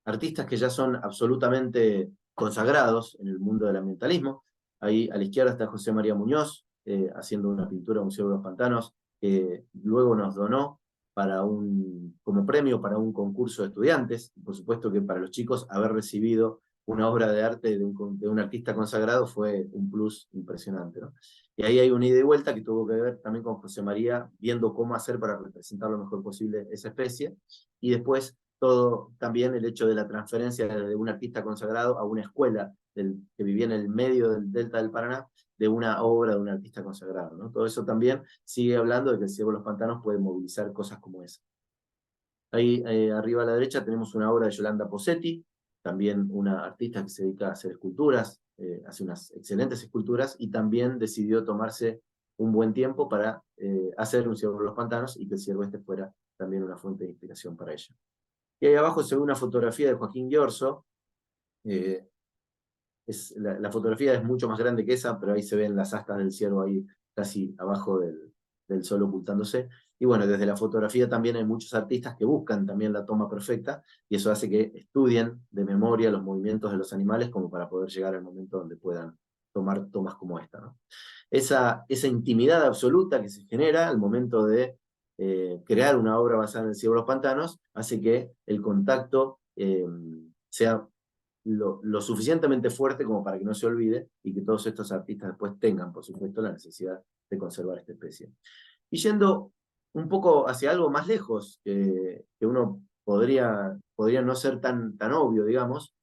artistas que ya son absolutamente consagrados en el mundo del ambientalismo. Ahí a la izquierda está José María Muñoz, haciendo una pintura de un Ciervo de los Pantanos, que luego nos donó como premio para un concurso de estudiantes. Por supuesto que para los chicos haber recibido una obra de arte de un artista consagrado fue un plus impresionante, ¿no? Y ahí hay una ida y vuelta que tuvo que ver también con José María, viendo cómo hacer para representar lo mejor posible esa especie, y después todo también el hecho de la transferencia de un artista consagrado a una escuela que vivía en el medio del delta del Paraná, de una obra de un artista consagrado, ¿no? Todo eso también sigue hablando de que el Ciervo de los Pantanos puede movilizar cosas como esa. Ahí arriba a la derecha tenemos una obra de Yolanda Posetti, también una artista que se dedica a hacer esculturas, hace unas excelentes esculturas, y también decidió tomarse un buen tiempo para hacer un Ciervo de los Pantanos, y que el ciervo fuera también una fuente de inspiración para ella. Y ahí abajo se ve una fotografía de Joaquín Giorso. La fotografía es mucho más grande que esa, pero ahí se ven las astas del ciervo ahí casi abajo del sol ocultándose. Y bueno, desde la fotografía también hay muchos artistas que buscan también la toma perfecta, y eso hace que estudien de memoria los movimientos de los animales como para poder llegar al momento donde puedan tomar tomas como esta, ¿no? Esa intimidad absoluta que se genera al momento de crear una obra basada en el Ciervo de los Pantanos hace que el contacto sea lo suficientemente fuerte como para que no se olvide, y que todos estos artistas después tengan, por supuesto, la necesidad de conservar esta especie. Y yendo un poco hacia algo más lejos, que uno podría no ser tan obvio, digamos,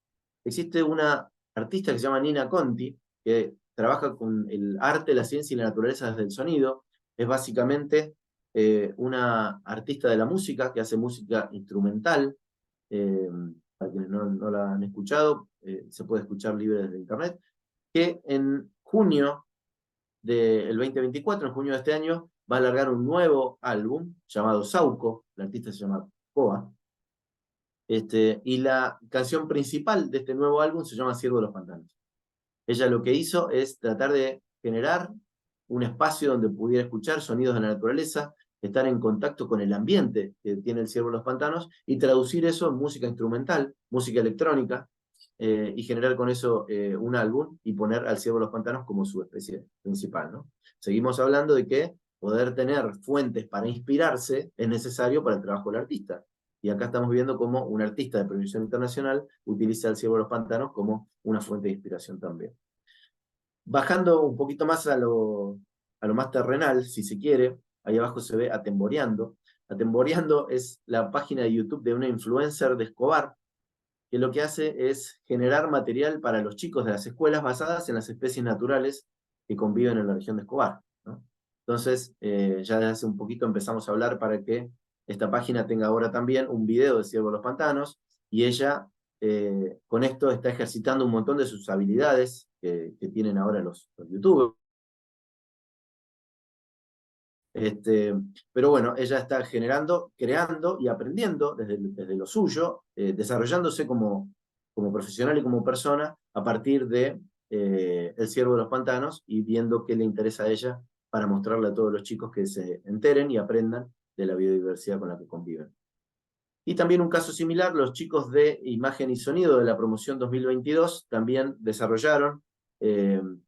existe una artista que se llama Nina Conti, que trabaja con el arte, la ciencia y la naturaleza desde el sonido. Es básicamente una artista de la música, que hace música instrumental. Para quienes no la han escuchado, se puede escuchar libre desde internet, que en junio del 2024, en junio de este año, va a largar un nuevo álbum llamado Sauco. La artista se llama Coa. Y la canción principal de este nuevo álbum se llama Ciervo de los Pantanos. Ella lo que hizo es tratar de generar un espacio donde pudiera escuchar sonidos de la naturaleza, estar en contacto con el ambiente que tiene el Ciervo de los Pantanos, y traducir eso en música instrumental, música electrónica, y generar con eso un álbum y poner al Ciervo de los Pantanos como su especie principal, ¿no? Seguimos hablando de que poder tener fuentes para inspirarse es necesario para el trabajo del artista. Y acá estamos viendo cómo un artista de proyección internacional utiliza el Ciervo de los Pantanos como una fuente de inspiración también. Bajando un poquito más a lo más terrenal, si se quiere, ahí abajo se ve Atemboreando. Atemboreando es la página de YouTube de una influencer de Escobar, que lo que hace es generar material para los chicos de las escuelas basadas en las especies naturales que conviven en la región de Escobar, ¿no? Entonces, ya desde hace un poquito empezamos a hablar para que esta página tenga ahora también un video de Ciervo de los Pantanos, y ella con esto está ejercitando un montón de sus habilidades que tienen ahora los youtubers. Pero bueno, ella está generando, creando y aprendiendo desde lo suyo, desarrollándose como profesional y como persona a partir de El Ciervo de los Pantanos, y viendo qué le interesa a ella para mostrarle a todos los chicos que se enteren y aprendan de la biodiversidad con la que conviven. Y también un caso similar, los chicos de Imagen y Sonido de la promoción 2022 también desarrollaron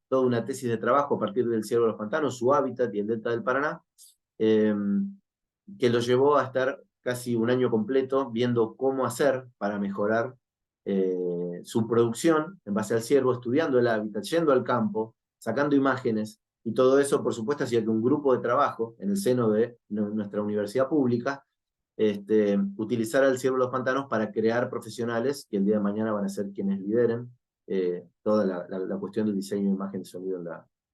toda una tesis de trabajo a partir del Ciervo de los Pantanos, su hábitat y el delta del Paraná, que lo llevó a estar casi un año completo viendo cómo hacer para mejorar su producción en base al ciervo, estudiando el hábitat, yendo al campo, sacando imágenes, y todo eso, por supuesto, hacía que un grupo de trabajo en el seno de nuestra universidad pública utilizar el Ciervo de los Pantanos para crear profesionales que el día de mañana van a ser quienes lideren toda la cuestión del diseño de imagen y sonido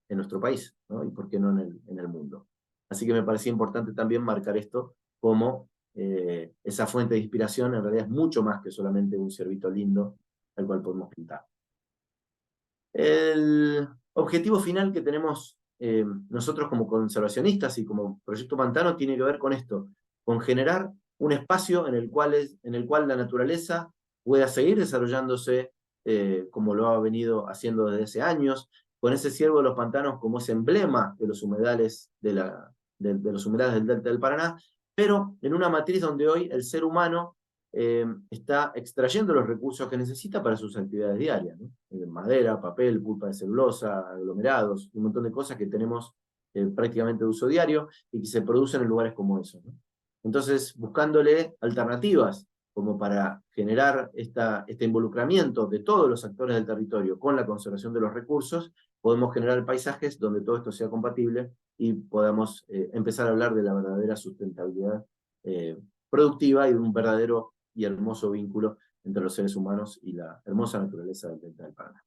en nuestro país, ¿no? Y por qué no en el mundo. Así que me parecía importante también marcar esto como esa fuente de inspiración en realidad es mucho más que solamente un ciervito lindo al cual podemos pintar. El objetivo final que tenemos nosotros como conservacionistas y como Proyecto Pantano tiene que ver con esto, con generar un espacio en el cual la naturaleza pueda seguir desarrollándose como lo ha venido haciendo desde hace años, con ese ciervo de los pantanos como ese emblema de los humedales de los humedales del delta del Paraná, pero en una matriz donde hoy el ser humano está extrayendo los recursos que necesita para sus actividades diarias, ¿no? Madera, papel, pulpa de celulosa, aglomerados, un montón de cosas que tenemos prácticamente de uso diario y que se producen en lugares como esos, ¿no? Entonces, buscándole alternativas como para generar este involucramiento de todos los actores del territorio con la conservación de los recursos, podemos generar paisajes donde todo esto sea compatible y podamos empezar a hablar de la verdadera sustentabilidad productiva y de un verdadero y hermoso vínculo entre los seres humanos y la hermosa naturaleza del delta del Paraná.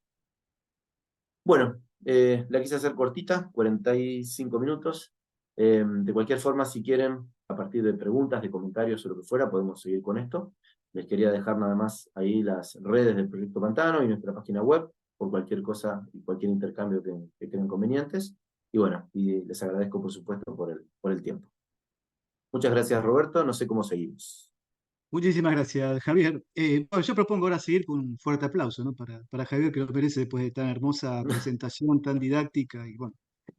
Bueno, la quise hacer cortita, 45 minutos. De cualquier forma, si quieren, a partir de preguntas, de comentarios o lo que fuera, podemos seguir con esto. Les quería dejar nada más ahí las redes del Proyecto Pantano y nuestra página web, por cualquier cosa y cualquier intercambio que creen convenientes. Y bueno, y les agradezco por supuesto por el tiempo. Muchas gracias, Roberto. No sé cómo seguimos. Muchísimas gracias, Javier. Bueno, yo propongo ahora seguir con un fuerte aplauso, ¿no? Para Javier, que lo merece después de tan hermosa presentación, tan didáctica y bueno,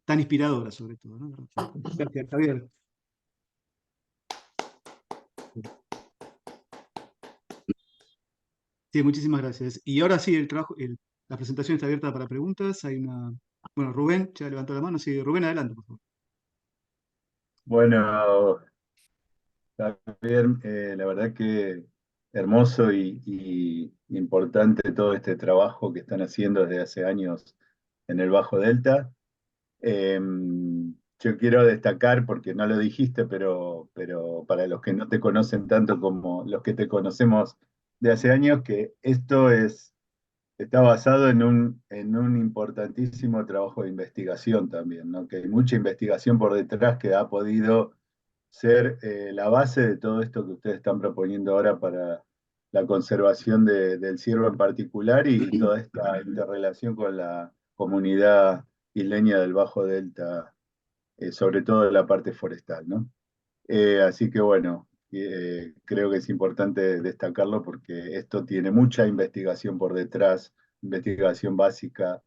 tan inspiradora sobre todo, ¿no? Gracias, Javier. Sí, muchísimas gracias. Y ahora sí, la presentación está abierta para preguntas. Bueno, Rubén ya levantó la mano. Sí, Rubén, adelante, por favor. Bueno, Javier, la verdad que hermoso y importante todo este trabajo que están haciendo desde hace años en el Bajo Delta. Yo quiero destacar, porque no lo dijiste, pero para los que no te conocen tanto como los que te conocemos de hace años, que esto está basado en un importantísimo trabajo de investigación también, ¿no? Que hay mucha investigación por detrás que ha podido ser la base de todo esto que ustedes están proponiendo ahora para la conservación del ciervo en particular y toda esta interrelación con la comunidad isleña del Bajo Delta, sobre todo de la parte forestal, ¿no? Así que bueno, creo que es importante destacarlo porque esto tiene mucha investigación por detrás, investigación básica,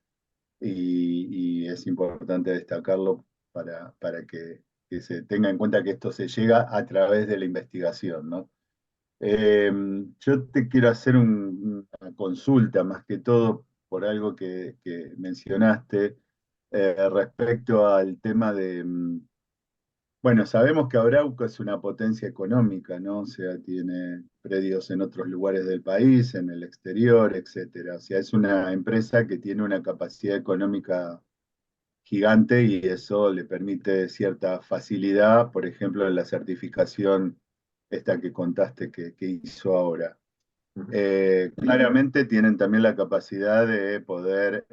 y es importante destacarlo para que se tenga en cuenta que esto se llega a través de la investigación, ¿no? Yo te quiero hacer una consulta, más que todo por algo que mencionaste, respecto al tema de, bueno, sabemos que Arauco es una potencia económica, ¿no? O sea, tiene predios en otros lugares del país, en el exterior, etcétera. O sea, es una empresa que tiene una capacidad económica gigante y eso le permite cierta facilidad, por ejemplo, en la certificación esta que contaste que hizo ahora. Claramente tienen también la capacidad de poder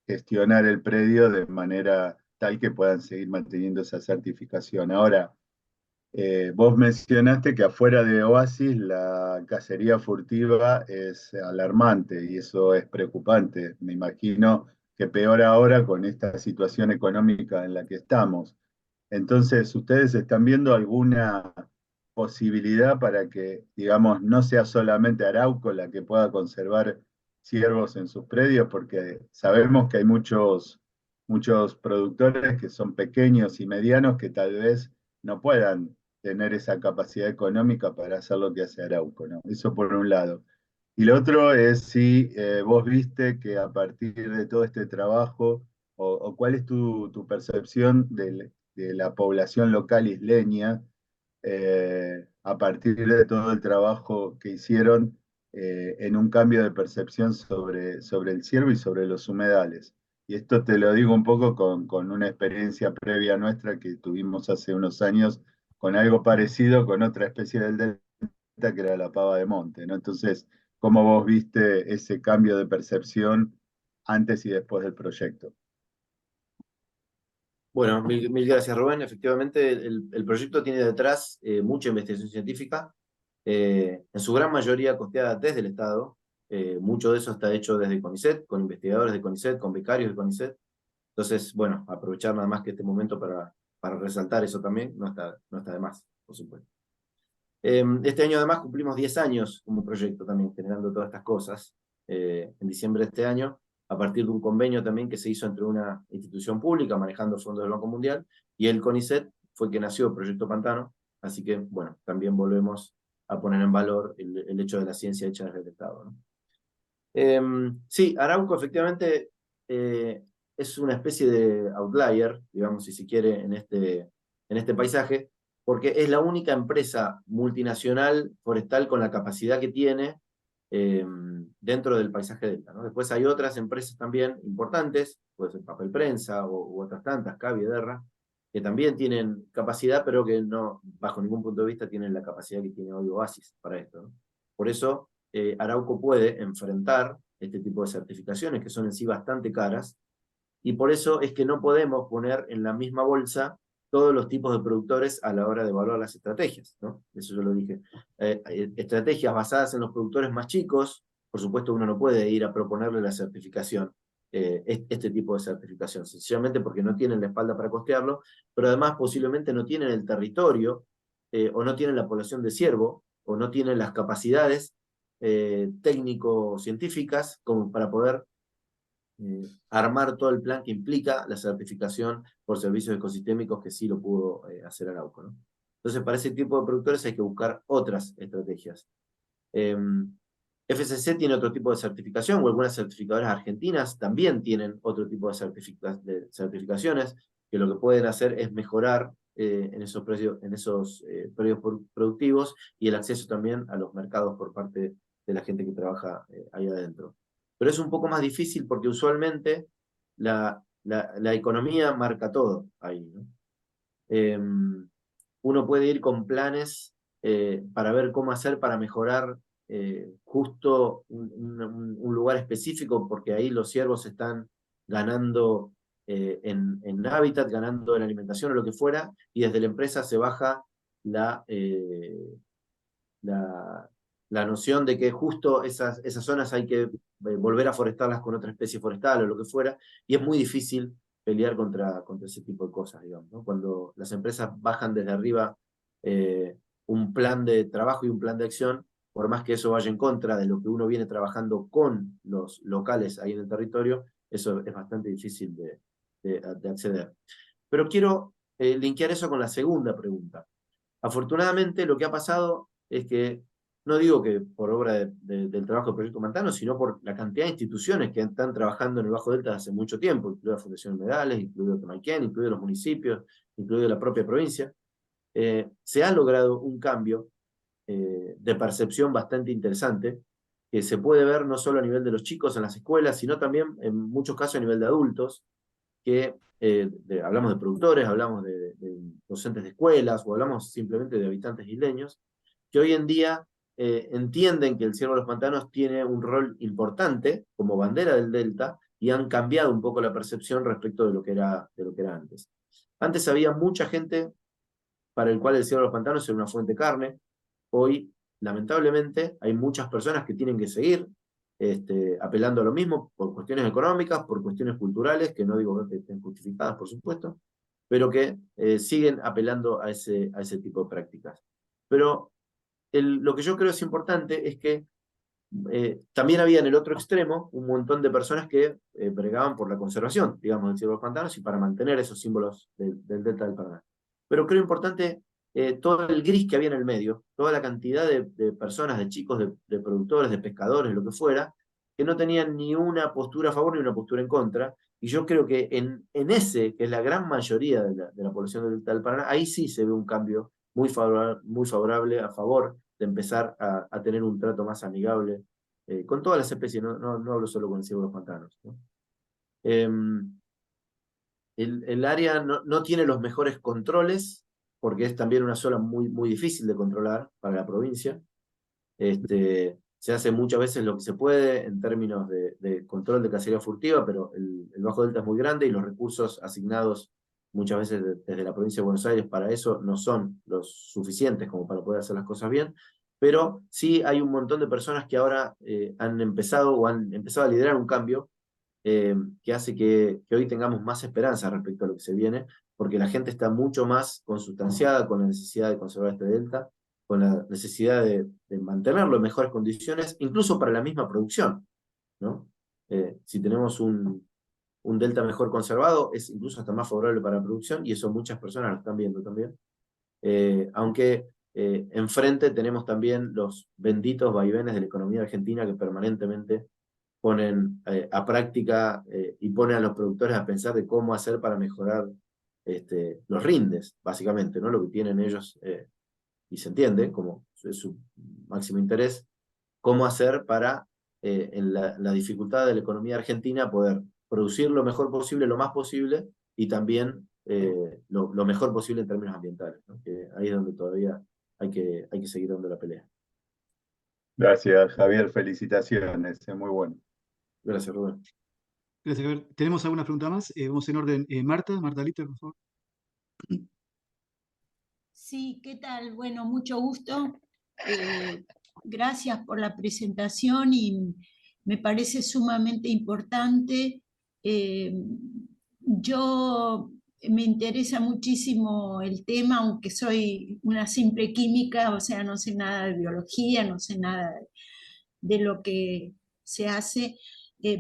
gestionar el predio de manera tal que puedan seguir manteniendo esa certificación. Ahora, vos mencionaste que afuera de Oasis la cacería furtiva es alarmante y eso es preocupante. Me imagino que peor ahora con esta situación económica en la que estamos. Entonces, ¿ustedes están viendo alguna posibilidad para que, digamos, no sea solamente Arauco la que pueda conservar ciervos en sus predios? Porque sabemos que hay muchos productores que son pequeños y medianos que tal vez no puedan tener esa capacidad económica para hacer lo que hace Arauco, ¿no? Eso por un lado. Y lo otro es si vos viste que a partir de todo este trabajo, o cuál es tu percepción de la población local isleña a partir de todo el trabajo que hicieron en un cambio de percepción sobre el ciervo y sobre los humedales. Y esto te lo digo un poco con una experiencia previa nuestra que tuvimos hace unos años con algo parecido con otra especie del delta que era la pava de monte, ¿no? Entonces, ¿cómo vos viste ese cambio de percepción antes y después del proyecto? Bueno, mil gracias, Rubén. Efectivamente, el proyecto tiene detrás mucha investigación científica, en su gran mayoría costeada desde el Estado. Mucho de eso está hecho desde CONICET, con investigadores de CONICET, con becarios de CONICET. Entonces, bueno, aprovechar nada más que este momento para resaltar eso también, no está de más, por supuesto. Este año además cumplimos 10 años como proyecto también, generando todas estas cosas. En diciembre de este año, a partir de un convenio también que se hizo entre una institución pública manejando fondos del Banco Mundial y el CONICET, fue que nació el Proyecto Pantano. Así que, bueno, también volvemos a poner en valor el hecho de la ciencia hecha desde el Estado, ¿no? Sí, Arauco efectivamente es una especie de outlier, digamos, si se quiere, en este paisaje, porque es la única empresa multinacional forestal con la capacidad que tiene dentro del paisaje delta, ¿no? Después hay otras empresas también importantes, puede ser Papel Prensa u otras tantas, Cavi, Ederra, que también tienen capacidad, pero que no, bajo ningún punto de vista, tienen la capacidad que tiene hoy Oasis para esto, ¿no? Por eso, Arauco puede enfrentar este tipo de certificaciones, que son en sí bastante caras, y por eso es que no podemos poner en la misma bolsa todos los tipos de productores a la hora de evaluar las estrategias, ¿no? Eso yo lo dije. Estrategias basadas en los productores más chicos, por supuesto uno no puede ir a proponerle la certificación, este tipo de certificación, sencillamente porque no tienen la espalda para costearlo, pero además posiblemente no tienen el territorio, o no tienen la población de ciervo, o no tienen las capacidades técnico-científicas como para poder armar todo el plan que implica la certificación por servicios ecosistémicos, que sí lo pudo hacer Arauco, ¿no? Entonces, para ese tipo de productores hay que buscar otras estrategias. FCC tiene otro tipo de certificación, o algunas certificadoras argentinas también tienen otro tipo de certificaciones, que lo que pueden hacer es mejorar en esos predios productivos y el acceso también a los mercados por parte de la gente que trabaja ahí adentro. Pero es un poco más difícil porque usualmente la economía marca todo ahí, ¿no? Uno puede ir con planes para ver cómo hacer para mejorar justo un lugar específico, porque ahí los ciervos están ganando en hábitat, ganando en alimentación o lo que fuera, y desde la empresa se baja la, la noción de que justo esas zonas hay que volver a forestarlas con otra especie forestal o lo que fuera, y es muy difícil pelear contra ese tipo de cosas, digamos, ¿no? Cuando las empresas bajan desde arriba un plan de trabajo y un plan de acción, por más que eso vaya en contra de lo que uno viene trabajando con los locales ahí en el territorio, eso es bastante difícil de acceder. Pero quiero linkear eso con la segunda pregunta. Afortunadamente, lo que ha pasado es que, no digo que por obra del trabajo del Proyecto Pantano, sino por la cantidad de instituciones que están trabajando en el Bajo Delta hace mucho tiempo, incluida Fundación Medales, incluido Tomalquén, incluidos los municipios, incluido la propia provincia, se ha logrado un cambio de percepción bastante interesante, que se puede ver no solo a nivel de los chicos en las escuelas, sino también en muchos casos a nivel de adultos, que hablamos de productores, hablamos de docentes de escuelas, o hablamos simplemente de habitantes isleños, que hoy en día entienden que el Ciervo de los Pantanos tiene un rol importante como bandera del Delta, y han cambiado un poco la percepción respecto de lo que era antes. Antes había mucha gente para el cual el Ciervo de los Pantanos era una fuente de carne. Hoy, lamentablemente, hay muchas personas que tienen que seguir apelando a lo mismo por cuestiones económicas, por cuestiones culturales, que no digo que estén justificadas, por supuesto, pero que siguen apelando a ese tipo de prácticas. Pero lo que yo creo es importante es que también había en el otro extremo un montón de personas que bregaban por la conservación, digamos, del Ciervo de los Pantanos y para mantener esos símbolos del Delta del Paraná. Pero creo importante todo el gris que había en el medio, toda la cantidad de personas, de chicos, de productores, de pescadores, lo que fuera, que no tenían ni una postura a favor ni una postura en contra. Y yo creo que en ese, que es la gran mayoría de la población del Delta del Paraná, ahí sí se ve un cambio muy favorable a favor de empezar a tener un trato más amigable con todas las especies, no hablo solo con el ciervo de los pantanos, ¿no? El área no tiene los mejores controles, porque es también una zona muy difícil de controlar para la provincia. Se hace muchas veces lo que se puede en términos de control de cacería furtiva, pero el Bajo Delta es muy grande y los recursos asignados muchas veces desde la provincia de Buenos Aires para eso no son los suficientes como para poder hacer las cosas bien, pero sí hay un montón de personas que ahora han empezado a liderar un cambio que hace que hoy tengamos más esperanza respecto a lo que se viene, porque la gente está mucho más consustanciada con la necesidad de conservar este delta, con la necesidad de mantenerlo en mejores condiciones, incluso para la misma producción, ¿no? Si tenemos un delta mejor conservado, es incluso hasta más favorable para la producción, y eso muchas personas lo están viendo también. Aunque enfrente tenemos también los benditos vaivenes de la economía argentina que permanentemente ponen a práctica y ponen a los productores a pensar de cómo hacer para mejorar los rindes, básicamente, ¿no? Lo que tienen ellos, y se entiende, como es su máximo interés, cómo hacer para, en la dificultad de la economía argentina, poder producir lo mejor posible, lo más posible, y también lo mejor posible en términos ambientales, ¿no? Que ahí es donde todavía hay que seguir dando la pelea. Gracias, Javier. Felicitaciones. Es muy bueno. Gracias, Rubén. Gracias, Javier. ¿Tenemos alguna pregunta más? Vamos en orden. Marta Litter, por favor. Sí, ¿qué tal? Bueno, mucho gusto. Gracias por la presentación y me parece sumamente importante. Yo me interesa muchísimo el tema, aunque soy una simple química, o sea, no sé nada de biología, no sé nada de lo que se hace,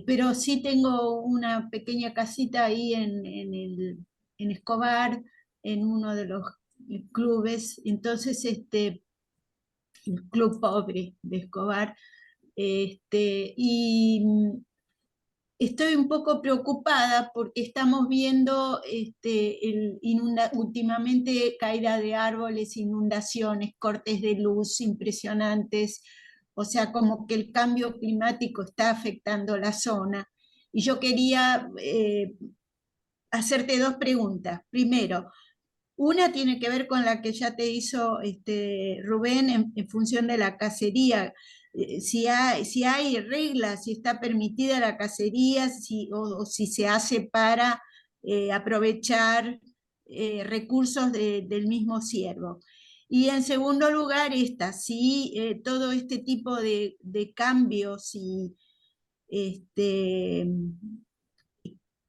pero sí tengo una pequeña casita ahí en Escobar, en uno de los clubes, entonces el club pobre de Escobar, y estoy un poco preocupada porque estamos viendo últimamente caída de árboles, inundaciones, cortes de luz impresionantes, o sea, como que el cambio climático está afectando la zona. Y yo quería hacerte dos preguntas. Primero, una tiene que ver con la que ya te hizo Rubén en función de la cacería. Si hay reglas, si está permitida la cacería, o si se hace para aprovechar recursos del mismo ciervo. Y en segundo lugar, si todo este tipo de cambios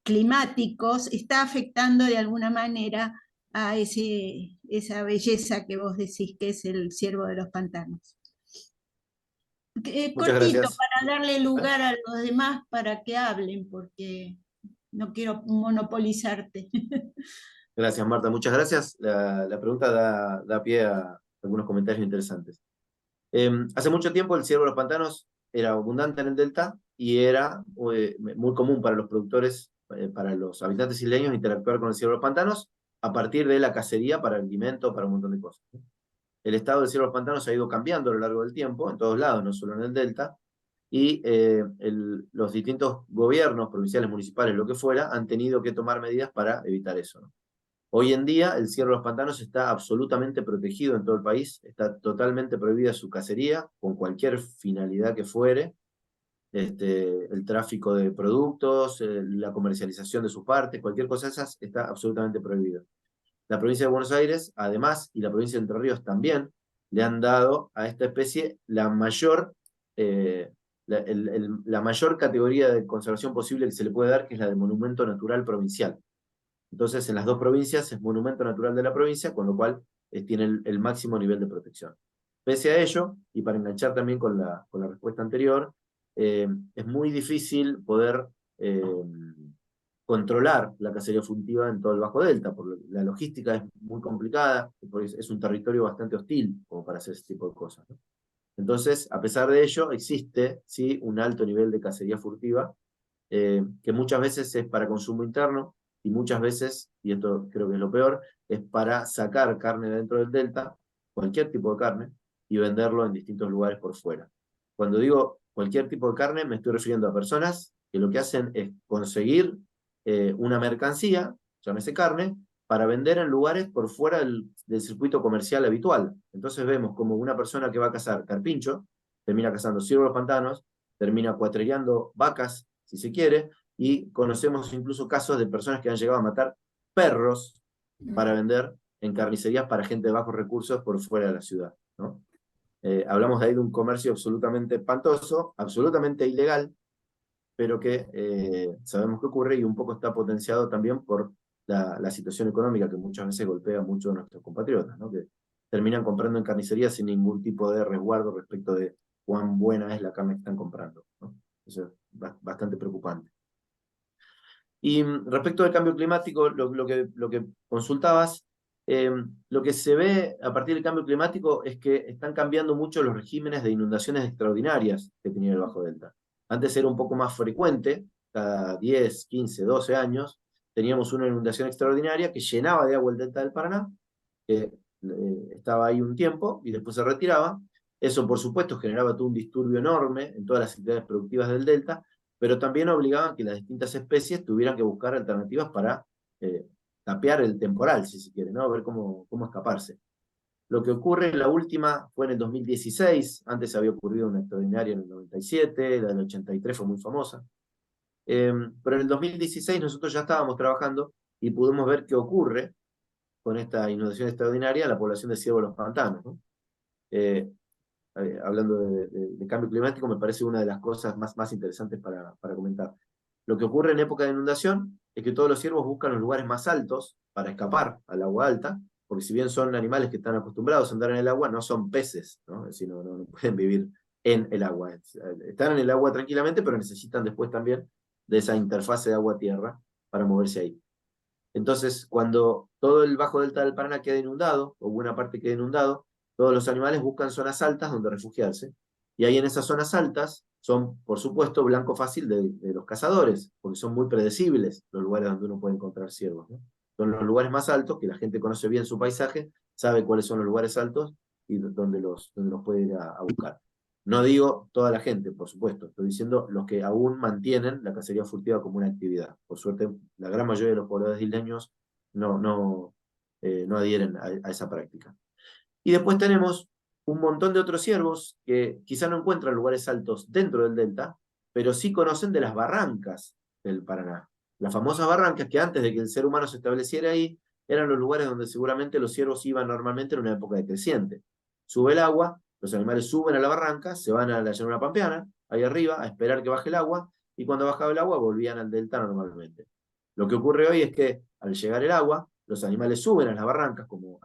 climáticos está afectando de alguna manera a esa belleza que vos decís que es el ciervo de los pantanos. Muchas Cortito, gracias. para darle lugar a los demás para que hablen, porque no quiero monopolizarte. Gracias, Marta. Muchas gracias. La pregunta da pie a algunos comentarios interesantes. Hace mucho tiempo el ciervo de los pantanos era abundante en el delta y era muy común para los productores, para los habitantes isleños, interactuar con el ciervo de los pantanos a partir de la cacería para alimento, para un montón de cosas. El estado del ciervo de los pantanos ha ido cambiando a lo largo del tiempo, en todos lados, no solo en el delta, y los distintos gobiernos, provinciales, municipales, lo que fuera, han tenido que tomar medidas para evitar eso, ¿no? Hoy en día el ciervo de los pantanos está absolutamente protegido en todo el país, está totalmente prohibida su cacería, con cualquier finalidad que fuere, el tráfico de productos, la comercialización de sus partes, cualquier cosa de esas está absolutamente prohibida. La provincia de Buenos Aires, además, y la provincia de Entre Ríos también, le han dado a esta especie la mayor categoría de conservación posible que se le puede dar, que es la de monumento natural provincial. Entonces, en las dos provincias es monumento natural de la provincia, con lo cual tiene el máximo nivel de protección. Pese a ello, y para enganchar también con la respuesta anterior, es muy difícil poder controlar la cacería furtiva en todo el Bajo Delta, porque la logística es muy complicada, porque es un territorio bastante hostil como para hacer ese tipo de cosas, ¿no? Entonces, a pesar de ello, existe sí un alto nivel de cacería furtiva, que muchas veces es para consumo interno, y muchas veces, y esto creo que es lo peor, es para sacar carne dentro del delta, cualquier tipo de carne, y venderlo en distintos lugares por fuera. Cuando digo cualquier tipo de carne, me estoy refiriendo a personas que lo que hacen es conseguir una mercancía, llámese carne, para vender en lugares por fuera del circuito comercial habitual. Entonces vemos como una persona que va a cazar carpincho, termina cazando ciervo de los pantanos, termina cuatreando vacas, si se quiere, y conocemos incluso casos de personas que han llegado a matar perros para vender en carnicerías para gente de bajos recursos por fuera de la ciudad, ¿no? Hablamos de ahí de un comercio absolutamente espantoso, absolutamente ilegal, pero que sabemos que ocurre y un poco está potenciado también por la situación económica que muchas veces golpea mucho a nuestros compatriotas, ¿no? Que terminan comprando en carnicerías sin ningún tipo de resguardo respecto de cuán buena es la carne que están comprando, ¿no? Eso es bastante preocupante. Y respecto del cambio climático, lo que consultabas, lo que se ve a partir del cambio climático es que están cambiando mucho los regímenes de inundaciones extraordinarias que tenía el Bajo Delta. Antes era un poco más frecuente, cada 10, 15, 12 años, teníamos una inundación extraordinaria que llenaba de agua el delta del Paraná, que estaba ahí un tiempo y después se retiraba. Eso, por supuesto, generaba todo un disturbio enorme en todas las actividades productivas del delta, pero también obligaban a que las distintas especies tuvieran que buscar alternativas para tapear el temporal, si se quiere, ¿no? A ver cómo escaparse. Lo que ocurre en la última fue en el 2016, antes había ocurrido una extraordinaria en el 97, la del 83 fue muy famosa, pero en el 2016 nosotros ya estábamos trabajando y pudimos ver qué ocurre con esta inundación extraordinaria en la población de ciervo de los pantanos, ¿no? Hablando de cambio climático, me parece una de las cosas más interesantes para comentar. Lo que ocurre en época de inundación es que todos los ciervos buscan los lugares más altos para escapar al agua alta, porque si bien son animales que están acostumbrados a andar en el agua, no son peces, ¿no? Es decir, no pueden vivir en el agua. Están en el agua tranquilamente, pero necesitan después también de esa interfase de agua-tierra para moverse ahí. Entonces, cuando todo el bajo delta del Paraná queda inundado, o buena parte queda inundado, todos los animales buscan zonas altas donde refugiarse. Y ahí en esas zonas altas son, por supuesto, blanco fácil de los cazadores, porque son muy predecibles los lugares donde uno puede encontrar ciervos, ¿no? Son los lugares más altos, que la gente conoce bien su paisaje, sabe cuáles son los lugares altos y donde los puede ir a buscar. No digo toda la gente, por supuesto, estoy diciendo los que aún mantienen la cacería furtiva como una actividad. Por suerte, la gran mayoría de los pobladores isleños no adhieren a esa práctica. Y después tenemos un montón de otros ciervos que quizá no encuentran lugares altos dentro del delta, pero sí conocen de las barrancas del Paraná. Las famosas barrancas que antes de que el ser humano se estableciera ahí, eran los lugares donde seguramente los ciervos iban normalmente en una época decreciente. Sube el agua, los animales suben a la barranca, se van a la llanura pampeana, ahí arriba, a esperar que baje el agua, y cuando bajaba el agua volvían al delta normalmente. Lo que ocurre hoy es que al llegar el agua, los animales suben a las barrancas, como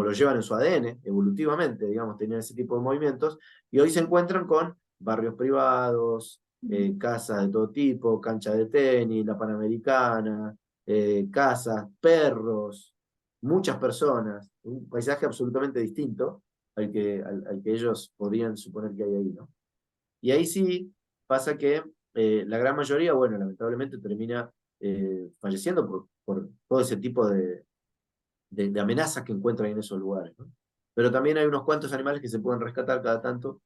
lo llevan en su ADN, evolutivamente, digamos, tenían ese tipo de movimientos, y hoy se encuentran con barrios privados, casas de todo tipo, cancha de tenis, la Panamericana, casas, perros, muchas personas, un paisaje absolutamente distinto, al que ellos podrían suponer que hay ahí, ¿no? Y ahí sí pasa que la gran mayoría, bueno, lamentablemente termina falleciendo por todo ese tipo de amenazas que encuentran en esos lugares, ¿no? Pero también hay unos cuantos animales que se pueden rescatar cada tanto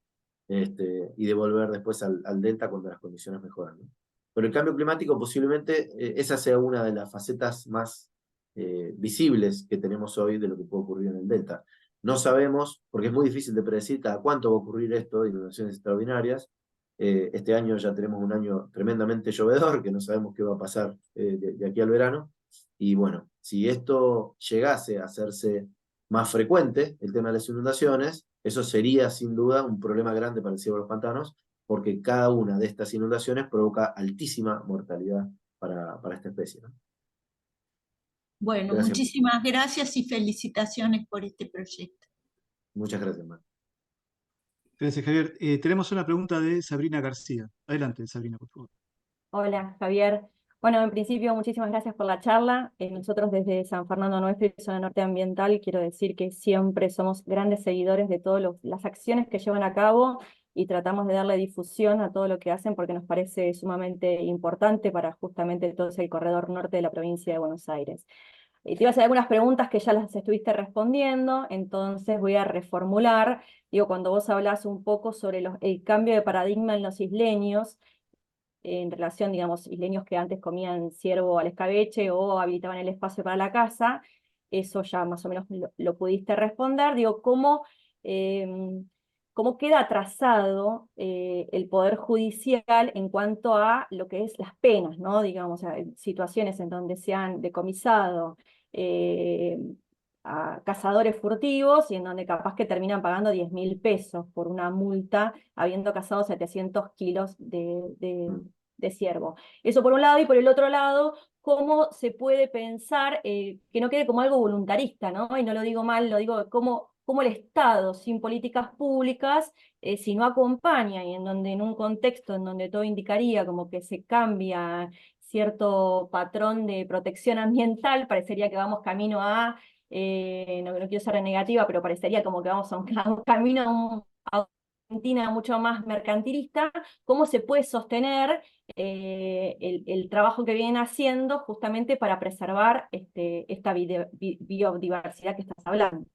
y devolver después al delta cuando las condiciones mejoran, ¿no? Pero el cambio climático posiblemente esa sea una de las facetas más visibles que tenemos hoy de lo que puede ocurrir en el delta. No sabemos, porque es muy difícil de predecir cada cuánto va a ocurrir esto, inundaciones extraordinarias. Este año ya tenemos un año tremendamente llovedor, que no sabemos qué va a pasar de aquí al verano. Y bueno, si esto llegase a hacerse más frecuente, el tema de las inundaciones, eso sería sin duda un problema grande para el ciego de los pantanos, porque cada una de estas inundaciones provoca altísima mortalidad para esta especie, ¿no? Bueno, Gracias. muchísimas gracias y felicitaciones por este proyecto. Muchas gracias, Mar. Gracias, Javier. Tenemos una pregunta de Sabrina García. Adelante, Sabrina, por favor. Hola, Javier. Bueno, en principio, muchísimas gracias por la charla. Nosotros desde San Fernando Nuestro y Zona Norte Ambiental, quiero decir que siempre somos grandes seguidores de todas las acciones que llevan a cabo y tratamos de darle difusión a todo lo que hacen porque nos parece sumamente importante para justamente todo ese corredor norte de la provincia de Buenos Aires. Te iba a hacer algunas preguntas que ya las estuviste respondiendo, entonces voy a reformular. Digo, cuando vos hablás un poco sobre el cambio de paradigma en los isleños, en relación, digamos, isleños que antes comían ciervo al escabeche o habilitaban el espacio para la casa, eso ya más o menos lo pudiste responder. Digo, ¿cómo queda atrasado el Poder Judicial en cuanto a lo que es las penas, ¿no? Digamos, situaciones en donde se han decomisado a cazadores furtivos y en donde capaz que terminan pagando 10.000 pesos por una multa habiendo cazado 700 kilos de ciervo? Eso por un lado, y por el otro lado, cómo se puede pensar que no quede como algo voluntarista, ¿no? Y no lo digo mal, lo digo como el Estado, sin políticas públicas, si no acompaña y en un contexto en donde todo indicaría como que se cambia cierto patrón de protección ambiental, parecería que vamos camino a, no quiero ser negativa, pero parecería como que vamos a un camino a Argentina mucho más mercantilista. ¿Cómo se puede sostener el trabajo que vienen haciendo justamente para preservar esta biodiversidad que estás hablando?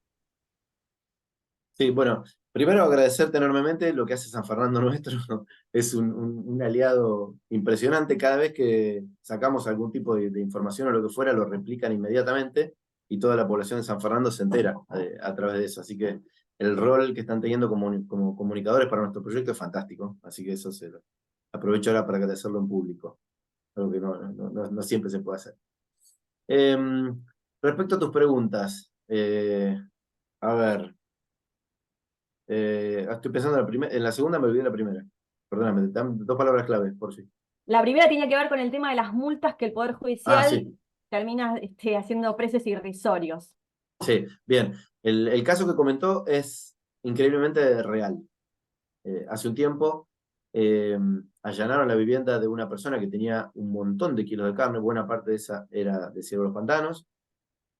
Sí, bueno, primero agradecerte enormemente lo que hace San Fernando Nuestro. Es un aliado impresionante. Cada vez que sacamos algún tipo de información o lo que fuera, lo replican inmediatamente y toda la población de San Fernando se entera a través de eso. Así que el rol que están teniendo como comunicadores para nuestro proyecto es fantástico. Así que eso aprovecho ahora para agradecerlo en público, algo que no siempre se puede hacer. Respecto a tus preguntas, a ver. Estoy pensando en la segunda, me olvidé la primera. Perdóname, dame 2 palabras claves, por sí. La primera tiene que ver con el tema de las multas que el Poder Judicial Sí. termina haciendo precios irrisorios. Sí, bien. El caso que comentó es increíblemente real. Hace un tiempo allanaron la vivienda de una persona que tenía un montón de kilos de carne, buena parte de esa era de Ciervo de los Pantanos.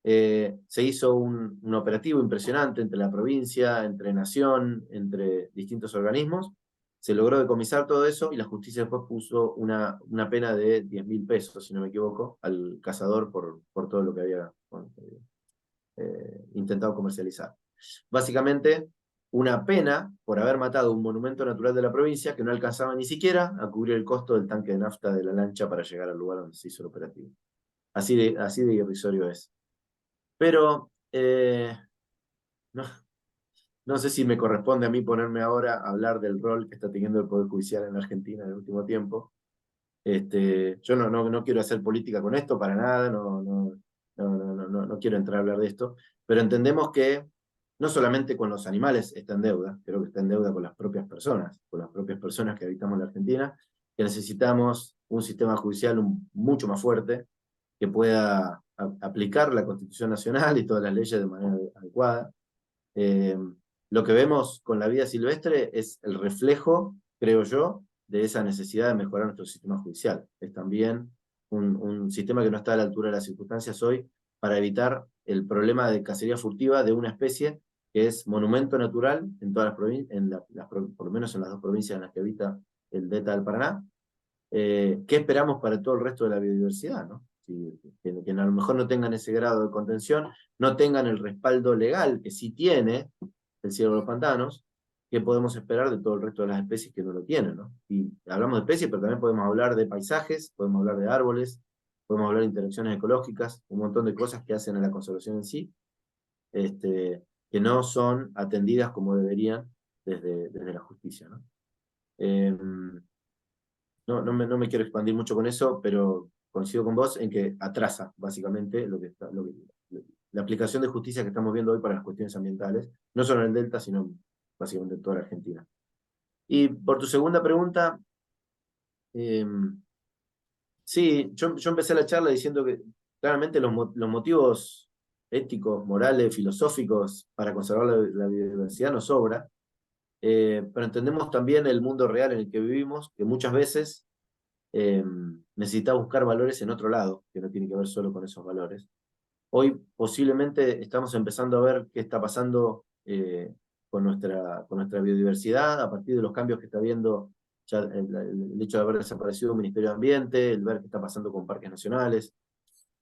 Se hizo un operativo impresionante entre la provincia, entre Nación, entre distintos organismos. Se logró decomisar todo eso y la justicia después puso una pena de 10.000 pesos, si no me equivoco, al cazador por todo lo que había intentado comercializar. Básicamente, una pena por haber matado un monumento natural de la provincia que no alcanzaba ni siquiera a cubrir el costo del tanque de nafta de la lancha para llegar al lugar donde se hizo el operativo. Así de irrisorio es. Pero no sé si me corresponde a mí ponerme ahora a hablar del rol que está teniendo el Poder Judicial en la Argentina en el último tiempo. Yo no quiero hacer política con esto para nada, no quiero entrar a hablar de esto, pero entendemos que no solamente con los animales está en deuda, creo que está en deuda con las propias personas que habitamos la Argentina, que necesitamos un sistema judicial mucho más fuerte, que pueda aplicar la Constitución Nacional y todas las leyes de manera adecuada. Lo que vemos con la vida silvestre es el reflejo, creo yo, de esa necesidad de mejorar nuestro sistema judicial. Es también un sistema que no está a la altura de las circunstancias hoy para evitar el problema de cacería furtiva de una especie que es monumento natural en todas las provincias, por lo menos en las 2 provincias en las que habita el delta del Paraná. ¿Qué esperamos para todo el resto de la biodiversidad, ¿no? Que a lo mejor no tengan ese grado de contención, no tengan el respaldo legal que sí tiene el ciervo de los pantanos, ¿qué podemos esperar de todo el resto de las especies que no lo tienen, ¿no? Y hablamos de especies, pero también podemos hablar de paisajes, podemos hablar de árboles, podemos hablar de interacciones ecológicas, un montón de cosas que hacen a la conservación en sí, que no son atendidas como deberían desde la justicia, ¿no? No me quiero expandir mucho con eso, pero coincido con vos en que atrasa básicamente la aplicación de justicia que estamos viendo hoy para las cuestiones ambientales, no solo en el Delta, sino básicamente en toda la Argentina. Y por tu segunda pregunta, sí, yo empecé la charla diciendo que claramente los motivos éticos, morales, filosóficos para conservar la biodiversidad nos sobra, pero entendemos también el mundo real en el que vivimos, que muchas veces necesita buscar valores en otro lado, que no tiene que ver solo con esos valores. Hoy posiblemente estamos empezando a ver qué está pasando con nuestra biodiversidad a partir de los cambios que está habiendo, ya el hecho de haber desaparecido el Ministerio de Ambiente, el ver qué está pasando con parques nacionales,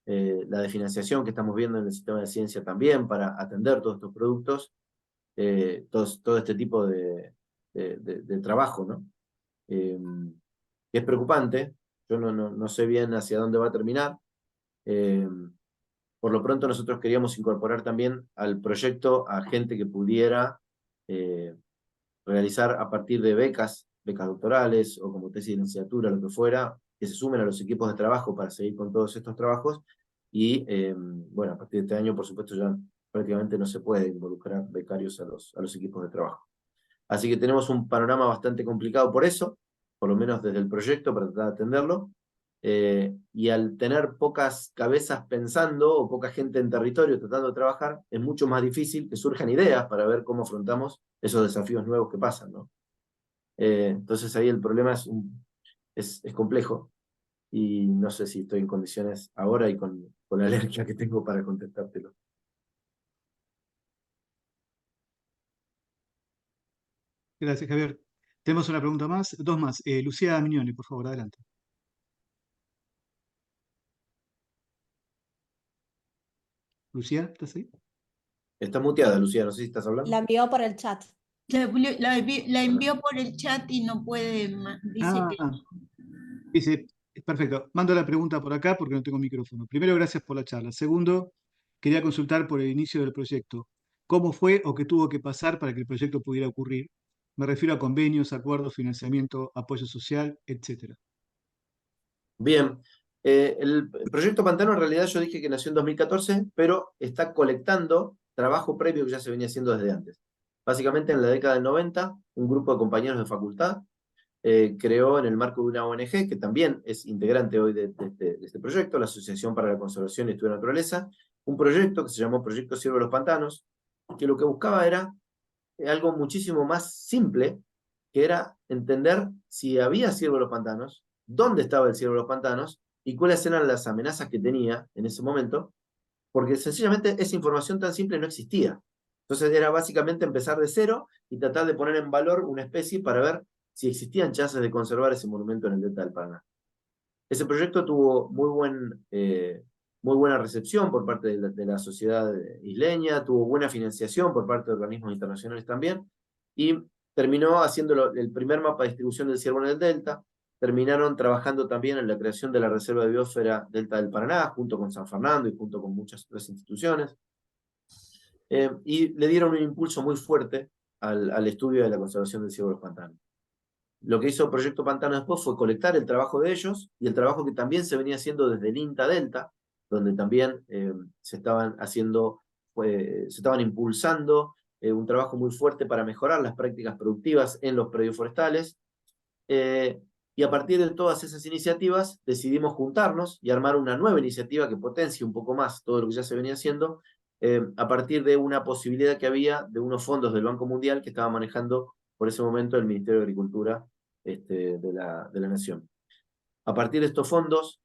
la desfinanciación que estamos viendo en el sistema de ciencia también para atender todos estos productos, todo este tipo de trabajo, ¿no? Es preocupante, yo no sé bien hacia dónde va a terminar. Por lo pronto nosotros queríamos incorporar también al proyecto a gente que pudiera realizar a partir de becas doctorales o como tesis de licenciatura, lo que fuera, que se sumen a los equipos de trabajo para seguir con todos estos trabajos. Y bueno, a partir de este año, por supuesto, ya prácticamente no se puede involucrar becarios a los equipos de trabajo. Así que tenemos un panorama bastante complicado por eso, por lo menos desde el proyecto, para tratar de atenderlo. Y al tener pocas cabezas pensando o poca gente en territorio tratando de trabajar, es mucho más difícil que surjan ideas para ver cómo afrontamos esos desafíos nuevos que pasan, ¿no? Entonces ahí el problema es complejo y no sé si estoy en condiciones ahora y con la alergia que tengo para contestártelo. Gracias, Javier. Tenemos una pregunta más, 2 más. Lucía Mignoni, por favor, adelante. Lucía, ¿estás ahí? Está muteada, Lucía, no sé si estás hablando. La envió por el chat. La envió por el chat y no puede, dice que... Dice, perfecto, mando la pregunta por acá porque no tengo micrófono. Primero, gracias por la charla. Segundo, quería consultar por el inicio del proyecto. ¿Cómo fue o qué tuvo que pasar para que el proyecto pudiera ocurrir? Me refiero a convenios, acuerdos, financiamiento, apoyo social, etc. Bien, el proyecto Pantano en realidad yo dije que nació en 2014, pero está colectando trabajo previo que ya se venía haciendo desde antes. Básicamente en la década del 90, un grupo de compañeros de facultad creó en el marco de una ONG, que también es integrante hoy de este proyecto, la Asociación para la Conservación y Estudio de la Naturaleza, un proyecto que se llamó Proyecto Ciervo de los Pantanos, que lo que buscaba era algo muchísimo más simple, que era entender si había ciervo de los pantanos, dónde estaba el ciervo de los pantanos y cuáles eran las amenazas que tenía en ese momento, porque sencillamente esa información tan simple no existía. Entonces era básicamente empezar de cero y tratar de poner en valor una especie para ver si existían chances de conservar ese monumento en el delta del Paraná. Ese proyecto tuvo muy buena recepción por parte de la sociedad isleña, tuvo buena financiación por parte de organismos internacionales también, y terminó haciendo el primer mapa de distribución del ciervo en el delta. Terminaron trabajando también en la creación de la Reserva de Biosfera Delta del Paraná, junto con San Fernando y junto con muchas otras instituciones. Y le dieron un impulso muy fuerte al estudio de la conservación del ciervo de los pantanos. Lo que hizo Proyecto Pantano después fue colectar el trabajo de ellos y el trabajo que también se venía haciendo desde el INTA Delta, donde también se estaban impulsando un trabajo muy fuerte para mejorar las prácticas productivas en los predios forestales. Y a partir de todas esas iniciativas decidimos juntarnos y armar una nueva iniciativa que potencie un poco más todo lo que ya se venía haciendo, a partir de una posibilidad que había de unos fondos del Banco Mundial que estaba manejando por ese momento el Ministerio de Agricultura de la Nación. A partir de estos fondos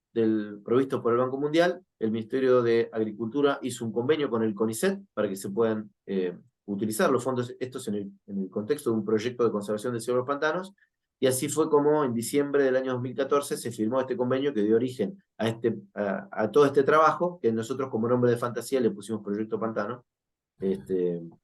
provistos por el Banco Mundial, el Ministerio de Agricultura hizo un convenio con el CONICET para que se puedan utilizar los fondos estos en el contexto de un proyecto de conservación del ciervo de los pantanos, y así fue como en diciembre del año 2014 se firmó este convenio que dio origen a todo este trabajo, que nosotros como nombre de fantasía le pusimos Proyecto Pantano,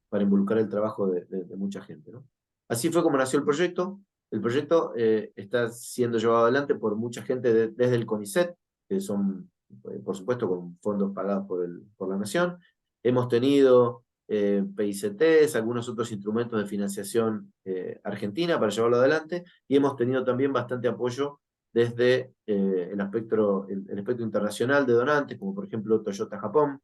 para involucrar el trabajo de mucha gente, ¿no? Así fue como nació el proyecto. El proyecto está siendo llevado adelante por mucha gente desde el CONICET, que son, por supuesto, con fondos pagados por la Nación. Hemos tenido PICTs, algunos otros instrumentos de financiación argentina para llevarlo adelante, y hemos tenido también bastante apoyo desde el espectro internacional de donantes, como por ejemplo Toyota Japón,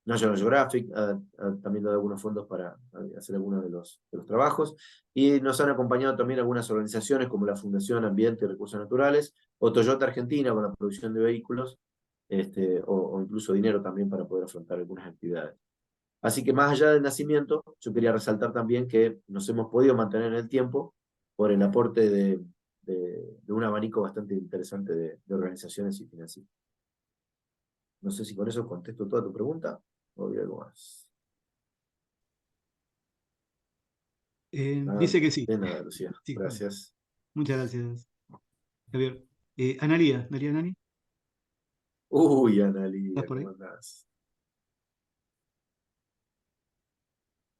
National Geographic ha también dado algunos fondos para hacer algunos de los trabajos, y nos han acompañado también algunas organizaciones como la Fundación Ambiente y Recursos Naturales, o Toyota Argentina con la producción de vehículos, o incluso dinero también para poder afrontar algunas actividades. Así que más allá del nacimiento, yo quería resaltar también que nos hemos podido mantener en el tiempo por el aporte de un abanico bastante interesante de organizaciones y financieras. No sé si con eso contesto toda tu pregunta o hay algo más. Dice que sí. De nada, Lucía. Sí, Gracias. muchas gracias, Javier. Analía, Nani, Uy, Analía, ¿estás por ahí? ¿cómo andás?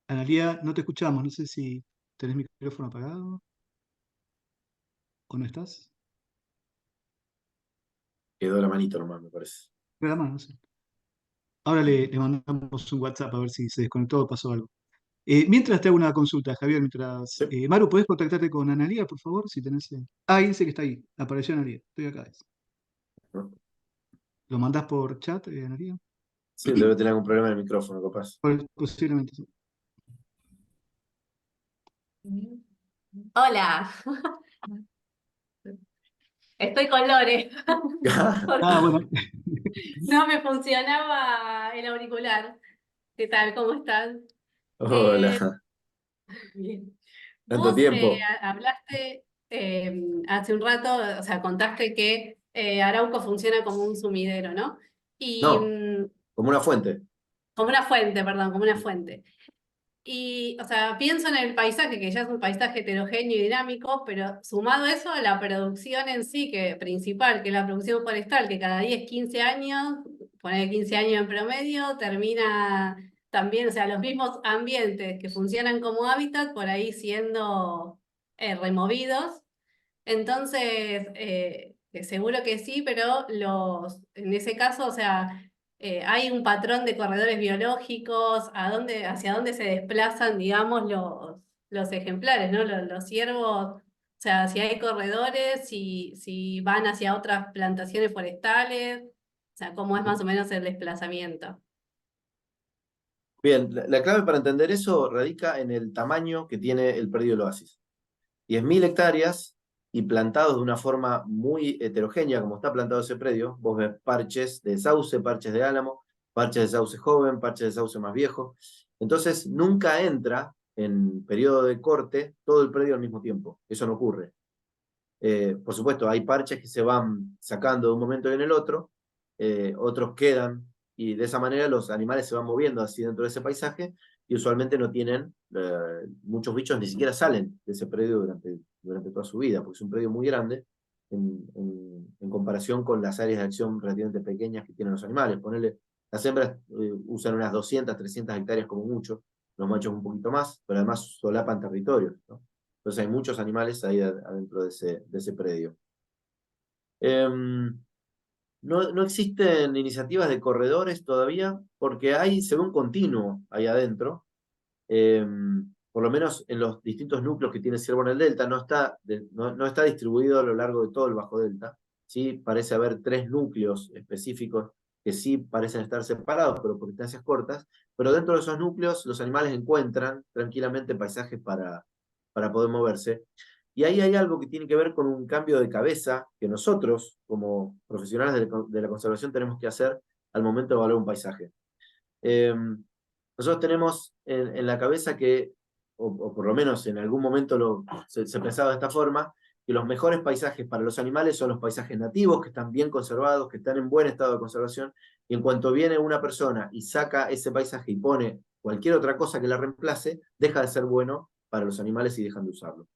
Analía, no te escuchamos, no sé si tenés micrófono apagado o no estás. Quedó la manito nomás, me parece. Nada más, no sé. Ahora le mandamos un WhatsApp a ver si se desconectó o pasó algo. Mientras te hago una consulta, Javier, mientras. Sí. Maru, ¿podés contactarte con Analía, por favor? Si tenés. Ahí dice que está ahí. Apareció Analía. Estoy acá. ¿No? ¿Lo mandás por chat, Analía? Sí, debe tener algún problema en el micrófono, capaz. Posiblemente sí. Hola, estoy con Lore. Ah, bueno. No me funcionaba el auricular. ¿Qué tal? ¿Cómo están? Hola. Bien. ¿Tanto Vos tiempo? hablaste hace un rato, o sea, contaste que Arauco funciona como un sumidero, ¿no? Y No, como una fuente. como una fuente, perdón, como una fuente. Y, o sea, pienso en el paisaje, que ya es un paisaje heterogéneo y dinámico, pero sumado a eso, a la producción en sí, que principal, que es la producción forestal, que cada 10, 15 años, poner 15 años en promedio, termina también, o sea, los mismos ambientes que funcionan como hábitat, por ahí siendo removidos. Entonces, seguro que sí, pero en ese caso, o sea, hay un patrón de corredores biológicos, hacia dónde se desplazan, digamos, los ejemplares, ¿no? Los ciervos, o sea, si hay corredores, si van hacia otras plantaciones forestales, o sea, cómo es más o menos el desplazamiento. Bien, la clave para entender eso radica en el tamaño que tiene el predio del oasis. 10.000 hectáreas y plantados de una forma muy heterogénea, como está plantado ese predio. Vos ves parches de sauce, parches de álamo, parches de sauce joven, parches de sauce más viejo. Entonces, nunca entra en periodo de corte todo el predio al mismo tiempo. Eso no ocurre. Por supuesto, hay parches que se van sacando de un momento y en el otro, otros quedan, y de esa manera los animales se van moviendo así dentro de ese paisaje, y usualmente no tienen, muchos bichos ni siquiera salen de ese predio durante toda su vida, porque es un predio muy grande en comparación con las áreas de acción relativamente pequeñas que tienen los animales. Ponerle, las hembras usan unas 200, 300 hectáreas como mucho, los machos un poquito más, pero además solapan territorios, ¿no? Entonces hay muchos animales ahí adentro de ese predio. No existen iniciativas de corredores todavía, porque se ve un continuo ahí adentro. Por lo menos en los distintos núcleos que tiene Ciervo en el Delta, no está distribuido a lo largo de todo el Bajo Delta. ¿Sí? Parece haber 3 núcleos específicos que sí parecen estar separados, pero por distancias cortas. Pero dentro de esos núcleos los animales encuentran tranquilamente paisajes para poder moverse. Y ahí hay algo que tiene que ver con un cambio de cabeza que nosotros, como profesionales de la conservación, tenemos que hacer al momento de evaluar un paisaje. Nosotros tenemos en la cabeza que, o por lo menos en algún momento se pensaba de esta forma, que los mejores paisajes para los animales son los paisajes nativos, que están bien conservados, que están en buen estado de conservación, y en cuanto viene una persona y saca ese paisaje y pone cualquier otra cosa que la reemplace, deja de ser bueno para los animales y dejan de usarlo.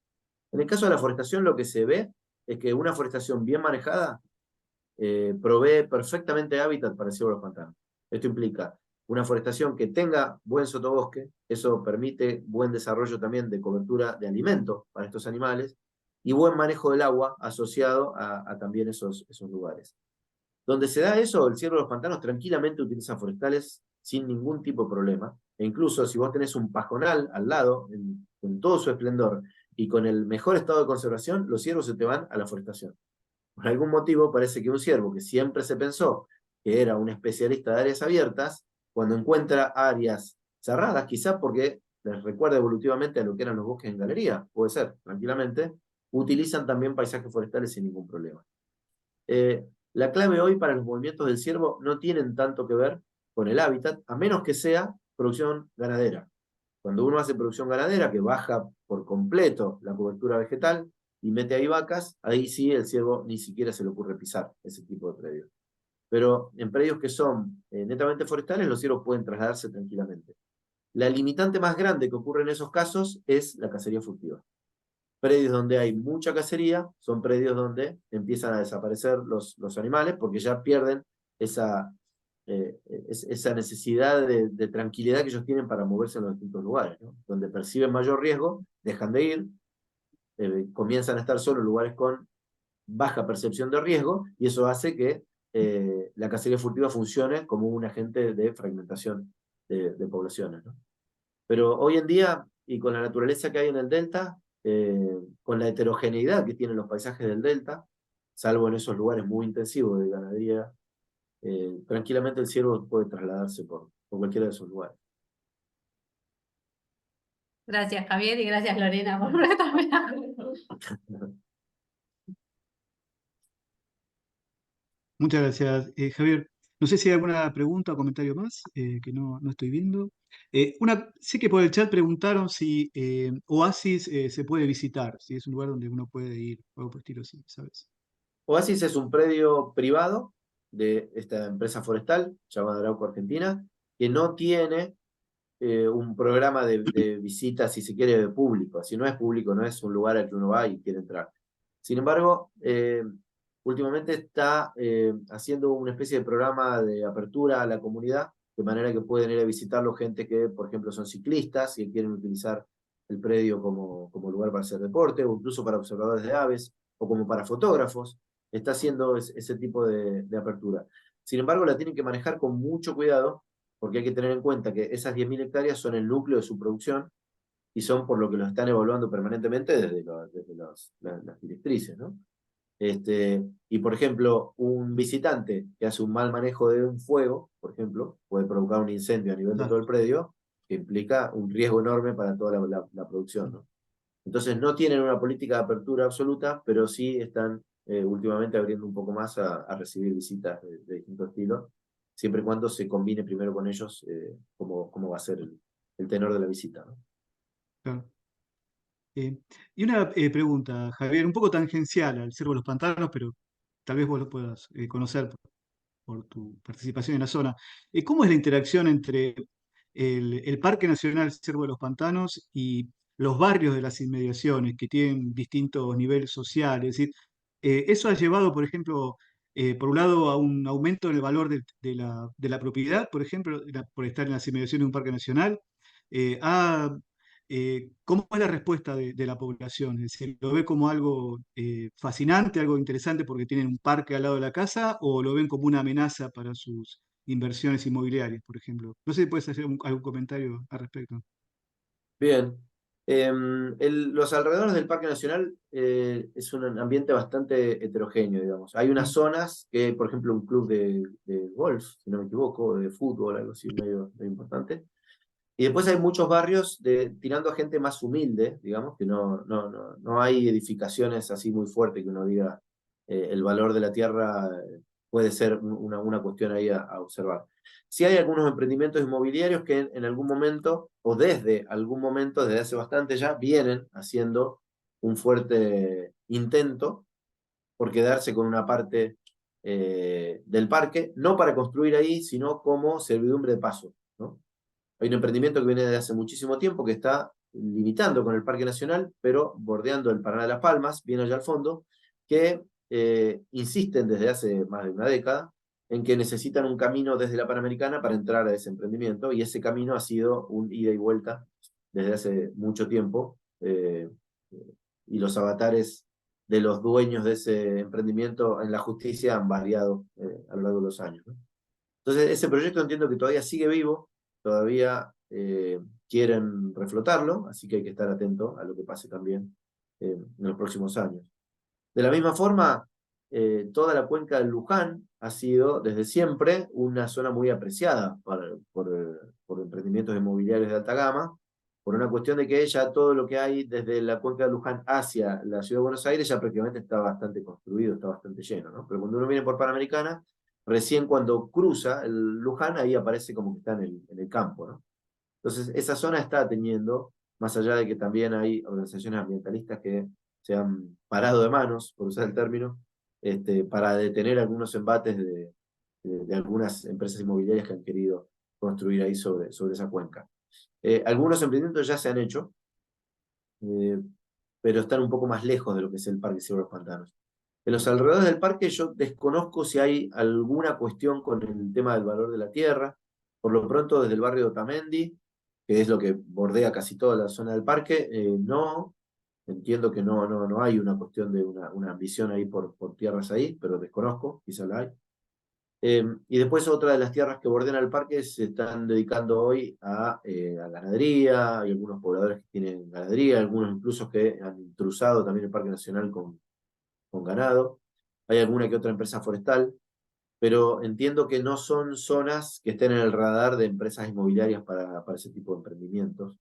En el caso de la forestación, lo que se ve es que una forestación bien manejada provee perfectamente hábitat para el ciervo de los pantanos. Esto implica una forestación que tenga buen sotobosque, eso permite buen desarrollo también de cobertura de alimentos para estos animales, y buen manejo del agua asociado a también esos lugares. Donde se da eso, el ciervo de los pantanos tranquilamente utiliza forestales sin ningún tipo de problema, e incluso si vos tenés un pajonal al lado, en todo su esplendor, y con el mejor estado de conservación, los ciervos se te van a la forestación. Por algún motivo parece que un ciervo que siempre se pensó que era un especialista de áreas abiertas, cuando encuentra áreas cerradas, quizás porque les recuerda evolutivamente a lo que eran los bosques en galería, puede ser, tranquilamente, utilizan también paisajes forestales sin ningún problema. La clave hoy para los movimientos del ciervo no tienen tanto que ver con el hábitat, a menos que sea producción ganadera. Cuando uno hace producción ganadera, que baja por completo la cobertura vegetal y mete ahí vacas, ahí sí el ciervo ni siquiera se le ocurre pisar ese tipo de predios. Pero en predios que son netamente forestales, los ciervos pueden trasladarse tranquilamente. La limitante más grande que ocurre en esos casos es la cacería furtiva. Predios donde hay mucha cacería son predios donde empiezan a desaparecer los animales porque ya pierden esa necesidad de tranquilidad que ellos tienen para moverse en los distintos lugares, ¿no? Donde perciben mayor riesgo, dejan de ir, comienzan a estar solo en lugares con baja percepción de riesgo, y eso hace que la cacería furtiva funcione como un agente de fragmentación de poblaciones, ¿no? Pero hoy en día, y con la naturaleza que hay en el delta, con la heterogeneidad que tienen los paisajes del delta, salvo en esos lugares muy intensivos de ganadería, tranquilamente el ciervo puede trasladarse por cualquiera de esos lugares. Gracias, Javier, y gracias, Lorena, por esta Muchas gracias, Javier. No sé si hay alguna pregunta o comentario más que no estoy viendo. Sé que por el chat preguntaron si Oasis se puede visitar, si es un lugar donde uno puede ir, o algo por el estilo así, ¿sabes? Oasis es un predio privado de esta empresa forestal llamada Arauco Argentina, que no tiene un programa de visitas, si se quiere, de público. Si no es público, no es un lugar al que uno va y quiere entrar. Sin embargo, últimamente está haciendo una especie de programa de apertura a la comunidad, de manera que pueden ir a visitarlo gente que, por ejemplo, son ciclistas y quieren utilizar el predio como lugar para hacer deporte, o incluso para observadores de aves, o como para fotógrafos. Está haciendo ese tipo de apertura. Sin embargo, la tienen que manejar con mucho cuidado, porque hay que tener en cuenta que esas 10.000 hectáreas son el núcleo de su producción y son por lo que lo están evaluando permanentemente desde las directrices, ¿no? Y por ejemplo, un visitante que hace un mal manejo de un fuego, por ejemplo, puede provocar un incendio a nivel de todo el predio, que implica un riesgo enorme para toda la producción, ¿no? Entonces no tienen una política de apertura absoluta, pero sí están últimamente abriendo un poco más a recibir visitas de distintos estilos, siempre y cuando se combine primero con ellos cómo va a ser el tenor de la visita, ¿no? Claro. Y una pregunta, Javier, un poco tangencial al Ciervo de los Pantanos, pero tal vez vos lo puedas conocer por tu participación en la zona. ¿Cómo es la interacción entre el Parque Nacional Ciervo de los Pantanos y los barrios de las inmediaciones que tienen distintos niveles sociales? Es decir, eso ha llevado, por ejemplo, por un lado a un aumento en el valor de la propiedad, por ejemplo, por estar en las inmediaciones de un parque nacional. Eh, ha- ¿Cómo es la respuesta de la población? Es decir, ¿lo ve como algo fascinante, algo interesante porque tienen un parque al lado de la casa, o lo ven como una amenaza para sus inversiones inmobiliarias, por ejemplo? No sé si puedes hacer algún comentario al respecto. Bien. Los alrededores del Parque Nacional es un ambiente bastante heterogéneo, digamos. Hay unas zonas que, por ejemplo, un club de golf, si no me equivoco, de fútbol, algo así medio importante. Y después hay muchos barrios tirando a gente más humilde, digamos, que no hay edificaciones así muy fuertes que uno diga el valor de la tierra puede ser una cuestión ahí a observar. Sí hay algunos emprendimientos inmobiliarios que en algún momento, o desde algún momento, desde hace bastante ya, vienen haciendo un fuerte intento por quedarse con una parte del parque, no para construir ahí, sino como servidumbre de paso, ¿no? Hay un emprendimiento que viene desde hace muchísimo tiempo que está limitando con el Parque Nacional, pero bordeando el Paraná de las Palmas, bien allá al fondo, que insisten desde hace más de una década en que necesitan un camino desde la Panamericana para entrar a ese emprendimiento, y ese camino ha sido un ida y vuelta desde hace mucho tiempo, y los avatares de los dueños de ese emprendimiento en la justicia han variado a lo largo de los años, ¿no? Entonces, ese proyecto entiendo que todavía sigue vivo, todavía quieren reflotarlo, así que hay que estar atento a lo que pase también en los próximos años. De la misma forma, toda la cuenca del Luján ha sido desde siempre una zona muy apreciada por emprendimientos inmobiliarios de alta gama, por una cuestión de que ya todo lo que hay desde la cuenca del Luján hacia la ciudad de Buenos Aires ya prácticamente está bastante construido, está bastante lleno, ¿no? Pero cuando uno viene por Panamericana, recién cuando cruza el Luján, ahí aparece como que está en el campo, ¿no? Entonces, esa zona está teniendo, más allá de que también hay organizaciones ambientalistas que se han parado de manos, por usar el término, para detener algunos embates de algunas empresas inmobiliarias que han querido construir ahí sobre esa cuenca. Algunos emprendimientos ya se han hecho, pero están un poco más lejos de lo que es el Parque Ciego de los Pantanos. En los alrededores del parque yo desconozco si hay alguna cuestión con el tema del valor de la tierra. Por lo pronto, desde el barrio de Otamendi, que es lo que bordea casi toda la zona del parque, no, entiendo que no hay una cuestión de una ambición ahí por tierras ahí, pero desconozco, quizá la hay. Y después otra de las tierras que bordean el parque se están dedicando hoy a ganadería, hay algunos pobladores que tienen ganadería, algunos incluso que han intrusado también el Parque Nacional con ganado, hay alguna que otra empresa forestal, pero entiendo que no son zonas que estén en el radar de empresas inmobiliarias para ese tipo de emprendimientos.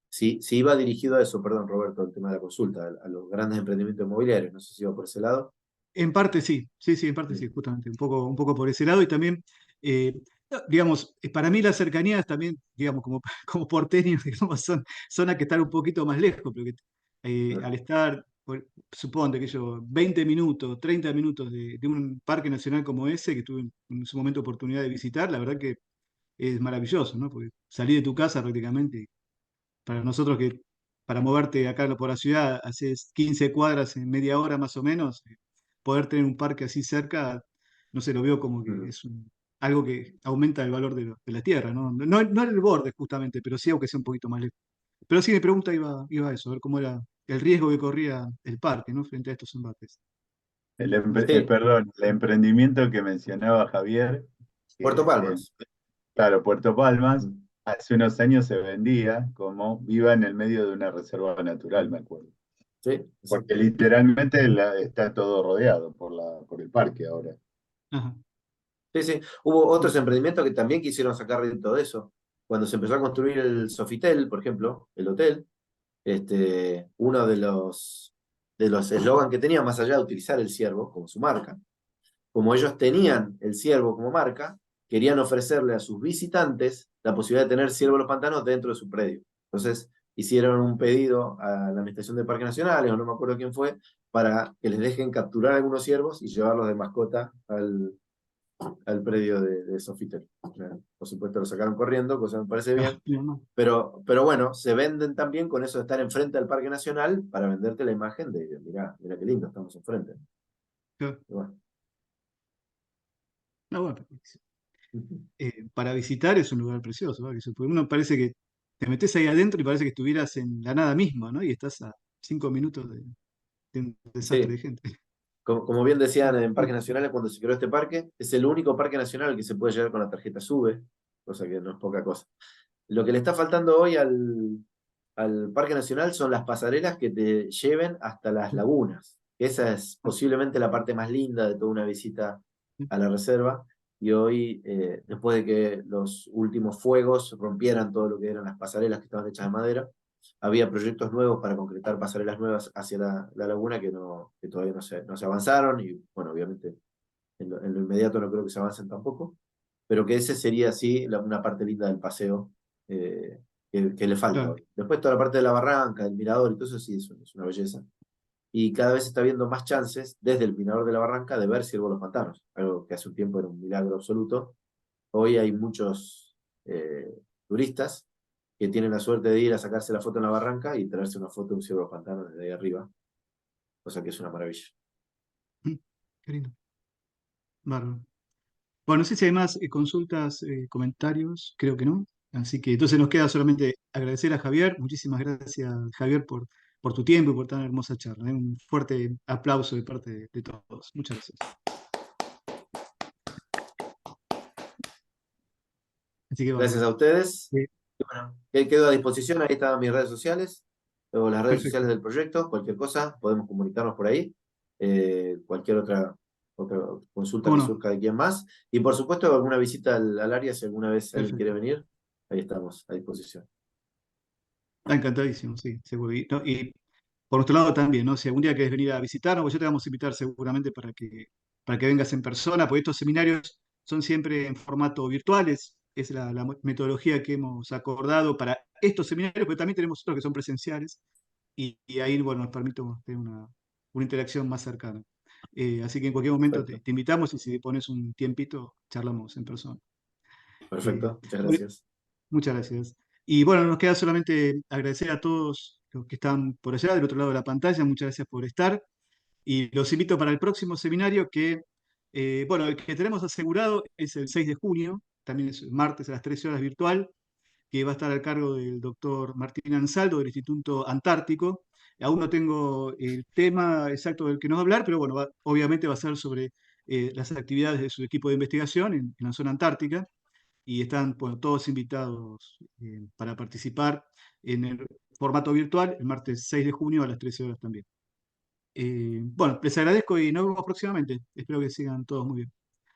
Sí iba dirigido a eso, perdón Roberto, el tema de la consulta, a los grandes emprendimientos inmobiliarios, no sé si iba por ese lado. En parte sí, sí, en parte sí, justamente, un poco por ese lado y también, digamos, para mí las cercanías también, digamos, como porteños, digamos, son zonas que están un poquito más lejos, pero que al estar, suponte que yo, 20 minutos, 30 minutos de un parque nacional como ese, que tuve en su momento oportunidad de visitar, la verdad que es maravilloso, ¿no? Porque salí de tu casa prácticamente, para nosotros que para moverte acá por la ciudad haces 15 cuadras en media hora más o menos, poder tener un parque así cerca, no sé, lo veo como que es algo que aumenta el valor de la tierra, ¿no? No en el borde justamente, pero sí aunque sea un poquito más lejos. Pero sí, mi pregunta iba a eso, a ver cómo era el riesgo que corría el parque, ¿no? Frente a estos embates. Sí, Perdón, el emprendimiento que mencionaba Javier, Puerto que Palmas. claro, Puerto Palmas, hace unos años se vendía como viva en el medio de una reserva natural, me acuerdo. Sí, Porque exacto. literalmente está todo rodeado por el parque ahora. Ajá. Sí. Hubo otros emprendimientos que también quisieron sacar rédito de eso. Cuando se empezó a construir el Sofitel, por ejemplo, el hotel, uno de los eslogan que tenía, más allá de utilizar el ciervo como su marca, como ellos tenían el ciervo como marca, querían ofrecerle a sus visitantes la posibilidad de tener ciervo en los pantanos dentro de su predio. Entonces hicieron un pedido a la Administración de Parques Nacionales, o no me acuerdo quién fue, para que les dejen capturar algunos ciervos y llevarlos de mascota al predio de Sofitel. Por supuesto lo sacaron corriendo, cosa que me parece bien, pero bueno, se venden también con eso de estar enfrente del Parque Nacional para venderte la imagen de mirá qué lindo, estamos enfrente. Bueno. No, bueno, para visitar es un lugar precioso, ¿no? Porque uno parece que te metes ahí adentro y parece que estuvieras en la nada misma, ¿no? Y estás a 5 minutos de un desastre de Sí, gente. como bien decían en Parques Nacionales cuando se creó este parque, es el único parque nacional al que se puede llegar con la tarjeta SUBE, cosa que no es poca cosa. Lo que le está faltando hoy al Parque Nacional son las pasarelas que te lleven hasta las lagunas. Esa es posiblemente la parte más linda de toda una visita a la reserva. Y hoy, después de que los últimos fuegos rompieran todo lo que eran las pasarelas que estaban hechas de madera, había proyectos nuevos para concretar pasarelas nuevas hacia la laguna que todavía no se avanzaron. Y bueno, obviamente en lo inmediato no creo que se avancen tampoco. Pero que ese sería, sí, una parte linda del paseo que le falta Claro. hoy. Después toda la parte de la barranca, del mirador y todo eso sí es una belleza. y cada vez está viendo más chances desde el Mirador de la Barranca de ver ciervos los pantanos, algo que hace un tiempo era un milagro absoluto. Hoy hay muchos turistas que tienen la suerte de ir a sacarse la foto en la barranca y traerse una foto de un ciervo de los pantanos desde ahí arriba, cosa que es una maravilla. Qué lindo. Bárbaro. Bueno, no sé si hay más consultas, comentarios, creo que no. Así que entonces nos queda solamente agradecer a Javier. Muchísimas gracias, Javier, por tu tiempo y por tan hermosa charla. Un fuerte aplauso de parte de todos. Muchas gracias. Así que Gracias bárbaro. a ustedes. Sí, Y bueno, quedo a disposición, ahí están mis redes sociales, o las redes perfecto. sociales del proyecto, cualquier cosa, podemos comunicarnos por ahí, cualquier otra consulta ¿Cómo que no? surja de quien más, y por supuesto alguna visita al área, si alguna vez alguien quiere Perfecto. venir, ahí estamos a disposición. Encantadísimo, sí, seguro. Y por nuestro lado también, ¿no? Si algún día querés venir a visitarnos, pues yo te vamos a invitar seguramente para que vengas en persona, porque estos seminarios son siempre en formato virtuales, es la metodología que hemos acordado para estos seminarios, pero también tenemos otros que son presenciales, y ahí, bueno, nos permite tener una interacción más cercana. Así que en cualquier momento te, Perfecto, te invitamos y si pones un tiempito, charlamos en persona. Eh, perfecto, muchas bueno, gracias. muchas gracias. Y bueno, nos queda solamente agradecer a todos los que están por allá, del otro lado de la pantalla. Muchas gracias por estar. Y los invito para el próximo seminario que, bueno, el que tenemos asegurado es el 6 de junio, también es martes a las 13 horas virtual, que va a estar al cargo del doctor Martín Ansaldo del Instituto Antártico. Aún no tengo el tema exacto del que nos va a hablar, pero bueno, obviamente va a ser sobre las actividades de su equipo de investigación en la zona antártica y están, bueno, todos invitados para participar en el formato virtual el martes 6 de junio a las 13 horas también. Bueno, les agradezco y nos vemos próximamente. Espero que sigan todos muy bien.